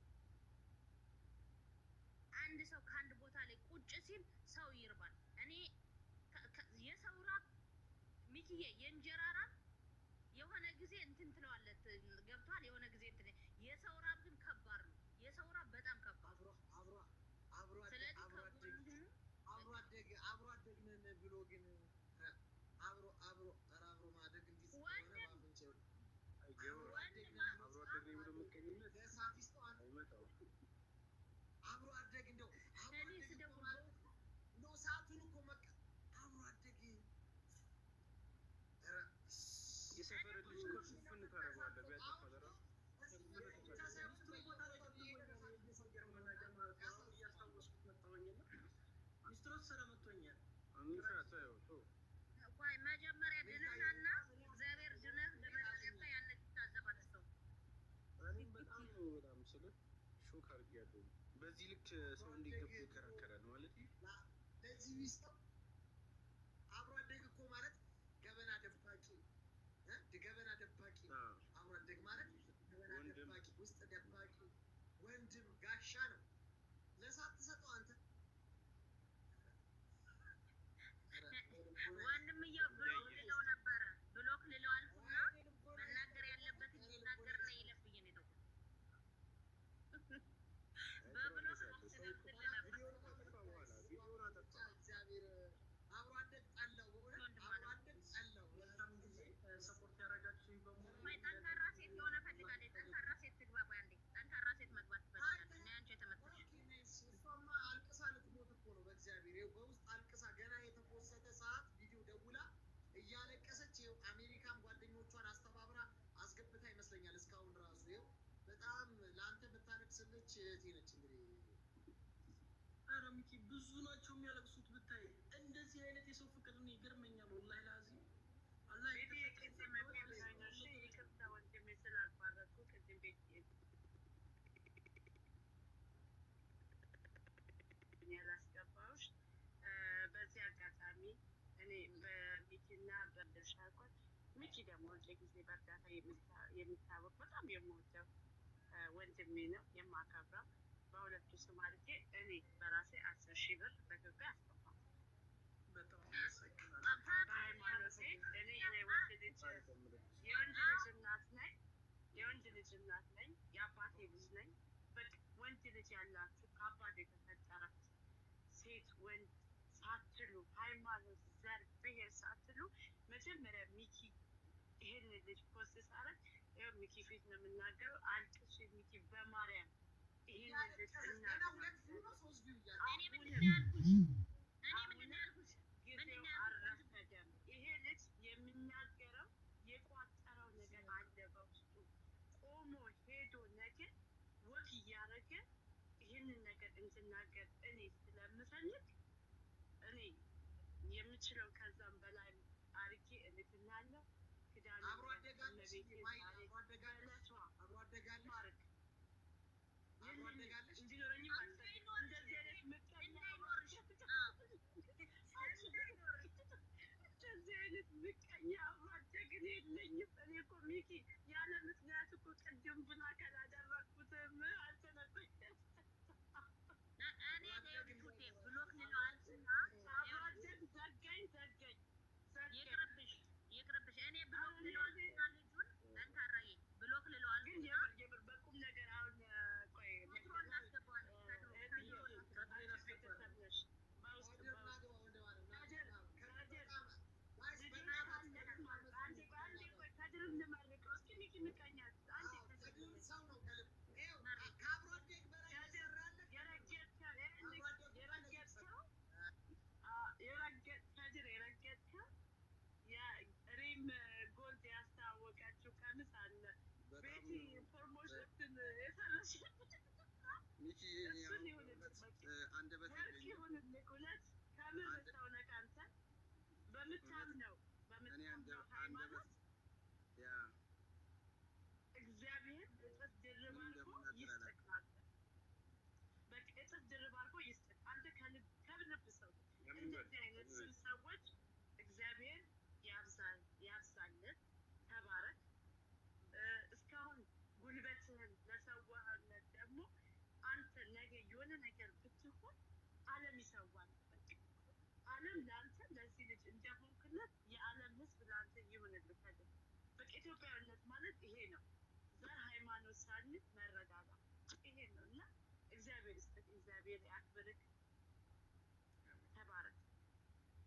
Speaker 3: አንድ ሰው ከአንድ ቦታ ላይ ቁጭ ሲል ሰው ይርባል። እኔ የሰው ራብ ሚኪዬ የእንጀራ ራብ የሆነ ጊዜ እንትን ትለዋለት ገብቷል። የሆነ ጊዜ እንትን የሰው ራብ ግን ከባድ ነው። የሰው ራብ በጣም ከባድ ነው።
Speaker 5: አብሮ አደግነን ብሎ ግን አብሮ ማደግ እንዲህ አብሮ አደግ እንደው ሰዓቱን እኮ መቃ አብሮ አደግ
Speaker 9: የሰፈር ልጅ እኮ ሽፍን ታደርገዋለህ ቢያጠፋ ለራሱ
Speaker 6: ሚስትሮት ስለመቶኛል
Speaker 9: አንሻ ታየው
Speaker 3: ቆይ መጀመሪያ ድነህና እግዚአብሔር ድነህ ለመጠየቅ ያንን ይታዘባል ሰው።
Speaker 9: እኔም በጣም ነው በጣም ስለ ሾክ አድርጌያለሁ። በዚህ ልክ ሰው እንዲገባ ይከራከራል ማለት
Speaker 5: ለዚህ ሚስት አብሮ አደግ እኮ ማለት ገበና ደባቂ አብሮ አደግ ማለት ገበና ደባቂ ውስጥ ደባቂ ወንድም ጋሻ ነው። ለሳት ትሰጠው አንተ
Speaker 3: ወንድምዬው ብሎክ ልለው ነበረ። ብሎክ ልለው አልኩና መናገር ያለበት እንዲናገር ነው ይለፍ ብዬ ነው የተውኩት። በብሎክ አስተካክል ነበር።
Speaker 5: እግዚአብሔር አብሮ አደግ ጣለው በእውነት አብሮ አደግ ጣለው።
Speaker 6: በጣም ጊዜ ሰፖርት ያደረጋችሁ በሙሉ
Speaker 3: ወይ ጠንካራ ሴት የሆነ ፈልጋለች። ጠንካራ ሴት ትግባ። ቆይ አንዴ ጠንካራ ሴት መግባት ትፈልጋለች። እና አንቺ የተመታሽ
Speaker 5: እሷማ አልቅሳ ልትሞት እኮ ነው። በእግዚአብሔር በውስጥ አልቅሳ ገና የተፖሰተ ሰዓት ቪዲዮ ደውላ እያለቀሰች ይኸው አሜሪካን ጓደኞቿን አስተባብራ አስገብታ ይመስለኛል እስካሁን ራሱ ይኸው በጣም ለአንተ የምታለቅስልች እህቴ ነች። እንግዲህ
Speaker 6: ኧረ ሚኪ ብዙ ናቸው የሚያለቅሱት ብታይ። እንደዚህ አይነት የሰው ፍቅር እኔ ይገርመኛል ወላሂ ላዚም አላህ
Speaker 8: ይቅርታ ወንድሜ ስላልባረኩ ቅድም ቤት ያላስገባሁሽ። በዚህ አጋጣሚ እኔ በሚኪና በድርሻ አልኳት። ሚኪ ደግሞ ለጊዜ በእርዳታ የሚታወቅ በጣም የምወደው ወንድሜ ነው የማከብረው። በሁለቱ ስም አድርጌ እኔ በራሴ 10,000 ብር በኢትዮጵያ አስገባሁ።
Speaker 6: በጣም አመሰግናለሁ።
Speaker 8: በሃይማኖቴ እኔ የወንድ ልጅ እናት ነኝ። የአባቴ ልጅ ነኝ። ወንድ ልጅ ያላችሁ ከአባቴ የተፈጠራችሁ ሴት ወንድ ሳትሉ ሃይማኖት፣ ዘር፣ ብሔር ሳትሉ መጀመሪያ ሚኪ ይሄን ልጅ ፖስት ሳረግ ይኸው ሚኪ ፊት ነው የምናገረው። አልቅሽ ሚኪ በማርያም ይሄን ልጅ ጊዜው አልረፈደም። ይሄ ልጅ የሚናገረው የቋጠረው ነገር አለ በውስጡ። ቆሞ ሄዶ ነገር ወግ እያደረገ ይህንን ነገር እንድናገር እኔ ስለምፈልግ እኔ የምችለው ከዛም በላይ አርጌ እልክላለሁ። ክዳን
Speaker 5: አብሮ አደጋለሽ ማይ አብሮ አደጋለሽ አብሮ አደጋለሽ አብሮ አደጋለሽ
Speaker 8: እንዲኖረኝ አልፈልግም። እንደዚህ አይነት ምቀኛ እንደዚህ አይነት ምቀኛ አብሮ አደግ እኔ የለኝም። እኔ እኮ ሚኪ ያለ ምክንያት እኮ ቅድም ብላ ካላደረኩትም አልተነበየም።
Speaker 3: ብሎክ ልለዋልና
Speaker 8: አብሮ አደግ ዘጋኝ
Speaker 3: ይቅርብሽ። እኔ ብሎክ ልለዋልና ልጁን ጠንካራዬ ብሎክ ልለዋል።
Speaker 8: ግን የምር በቁም ነገር አሁን ቆይ
Speaker 3: ከድሮ እናስገባዋለን።
Speaker 8: ከድርን ልመርቀው እስኪ ሚኪ ምቀኛ አንዴ
Speaker 5: ሰው ነው ከልብ ከአብሮ አደግ በላይ
Speaker 8: የረገጥከው ሪም ጎልድ ያስተዋወቀችው ቀሚስ አለ ቤቲ ፕሮሞሽን የሰራሽ እሱን ይሁንልህ ወርቅ ይሁንልህ። እውነት ከምር ሰው ነህ አንተ በምታምነው ሃይማኖት እግዚአብሔር እጥፍ ድርብ አድርጎ ይስጥህ ማለት ነው። በቃ እጥፍ ድርብ አድርጎ ይስጥህ። አንተ ከልብ ሰው እንደዚህ አይነት ሰዎች እግዚአብሔር ያብዛልህ። ተባረክ። እስካሁን ጉልበትህን ለሰዋህለት ደግሞ አንተ ነገ የሆነ ነገር ብትሆን ዓለም ይሰዋል። ዓለም ለአንተ ለዚህ ልጅ እንደሆንክለት የዓለም ሕዝብ ለአንተ ይሆንልህ። በቃ ኢትዮጵያዊነት ማለት ይሄ ነው። ዘር ሃይማኖት ሳንል መረዳዳት ይሄ ነው እና እግዚአብሔር ይስጥህ፣ እግዚአብሔር ያክብርህ። ተባረክ።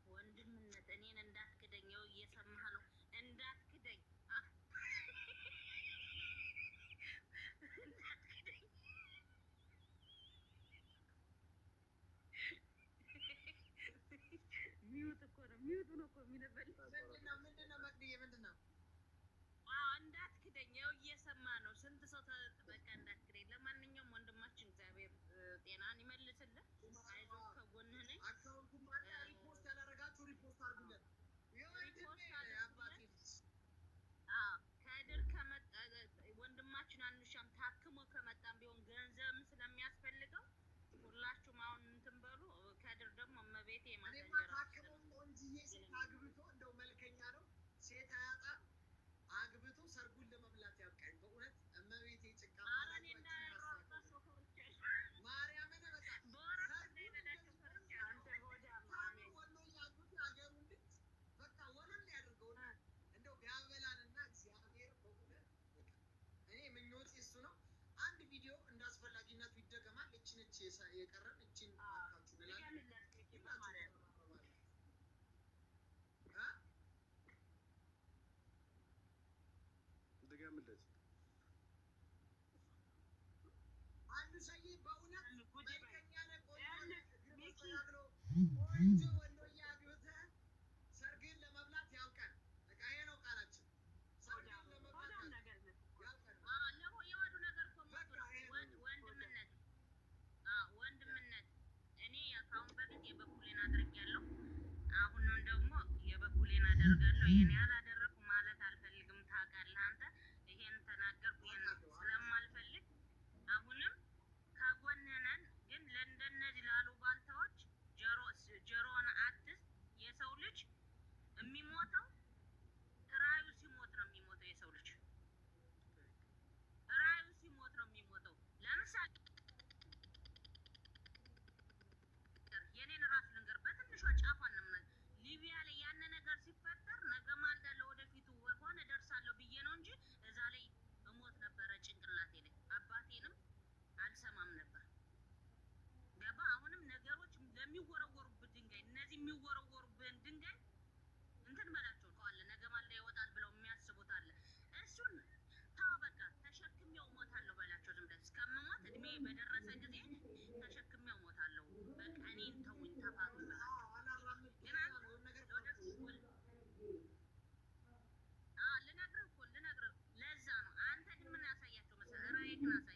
Speaker 3: ወንድምነት እኔን እንዳትክደኝ፣ ይኸው እየሰማህ ነው። እንዳትክደኝ ሚውት እኮ ነው የሚነበልኝ።
Speaker 5: ምንድን ነው መቅድዬ ምንድን ነው?
Speaker 3: እንዳትክደኝ፣ ይኸው እየሰማህ ነው። ስንት ሰው በቃ እንዳትክደኝ። ለማንኛውም ወንድማችን እግዚአብሔር ጤናን ይመልስልህ። አይዞህ፣ ከጎንህ ነኝ።
Speaker 5: አካውንቱን ሪፖስት ያላደረጋችሁ ሪፖስት አድርጉለት።
Speaker 3: ከድር ከመጣ ወንድማችን አንሻም ታክሞ ከመጣም ቢሆን ገንዘብም ስለሚያስፈልገው ሁላችሁም አሁን እንትን በሉ። ከድር ደግሞ እመቤቴ
Speaker 5: ታክሞ ቆንጅዬ ሴት አግብቶ እንደው መልከኛ ነው ሴት አያጣም አግብቶ ሰርጉን ለመብላት ያብቃኝ። በእውነት እመቤቴ ጭቃ ማርያምን እሱ ነው። አንድ ቪዲዮ እንዳስፈላጊነቱ ይደገማል። እችን የቀረን እችን አካችሁ
Speaker 9: ድገምለት
Speaker 5: አንዱ ሰዬ በእውነት መልከኛ ነህ፣ ቆንጆ ወንዶዬ አግብተህ ሰርግህን ለመብላት ያውቃል። በቃ ይሄ ነው ቃላችን። ሰርግህን ለመብላት ያውቃል።
Speaker 3: የወዱ ነገር እኮ ወንድምነት እኔ ከአሁን በፊት የበኩሌን አድርጌያለሁ። አሁንም ደግሞ የበኩሌን አደርጋለሁ። ይሄን ያላደረኩ ማለት አልፈልግም። ታውቃለህ አንተ። ይሄን ተናገርኩ ስለማልፈልግ አሁንም ከጎንህ ነን። ግን ለእንደነዚህ ላሉ ባልታዎች ጆሮውን አትስጥ። የሰው ልጅ የሚሞተው ራዩ ሲሞት ነው የሚሞተው። የሰው ልጅ ራዩ ሲሞት ነው የሚሞተው። ለምሳሌ የኔን ራሱ ልንገር፣ በትንሿ ጫፏን ነው ሊቢያ ላይ ያነ ነገር ሲፈጠር ነገ ማልዳ ለወደፊቱ ሆነ ደርሳለሁ ብዬ ነው እንጂ እዛ ላይ እሞት ነበረ ጭንቅላቴ ላይ። አባቴንም አልሰማም ነበር። ገባ? አሁንም ነገሮች ለሚወረወሩብህ ድንጋይ፣ እነዚህ የሚወረወሩብህን ድንጋይ እንትን በላቸው ከዋለ ነገ ማልዳ ይወጣል ብለው የሚያስቡት አለ። እሱን ተው በቃ ተሸክሜው እሞታለሁ በላቸው። ዝም ብለህ እስከምሞት እድሜ በደረሰ ጊዜ ተሸክሜው እሞታለሁ። በቃ እኔን ተውኝ፣ ተፋቱ በላቸው። ግን አንተ ልነግርህ ለዛ ነው። አንተ ግን ምን ያሳያቸው መሰለህ? ራዕይህን አሳይ።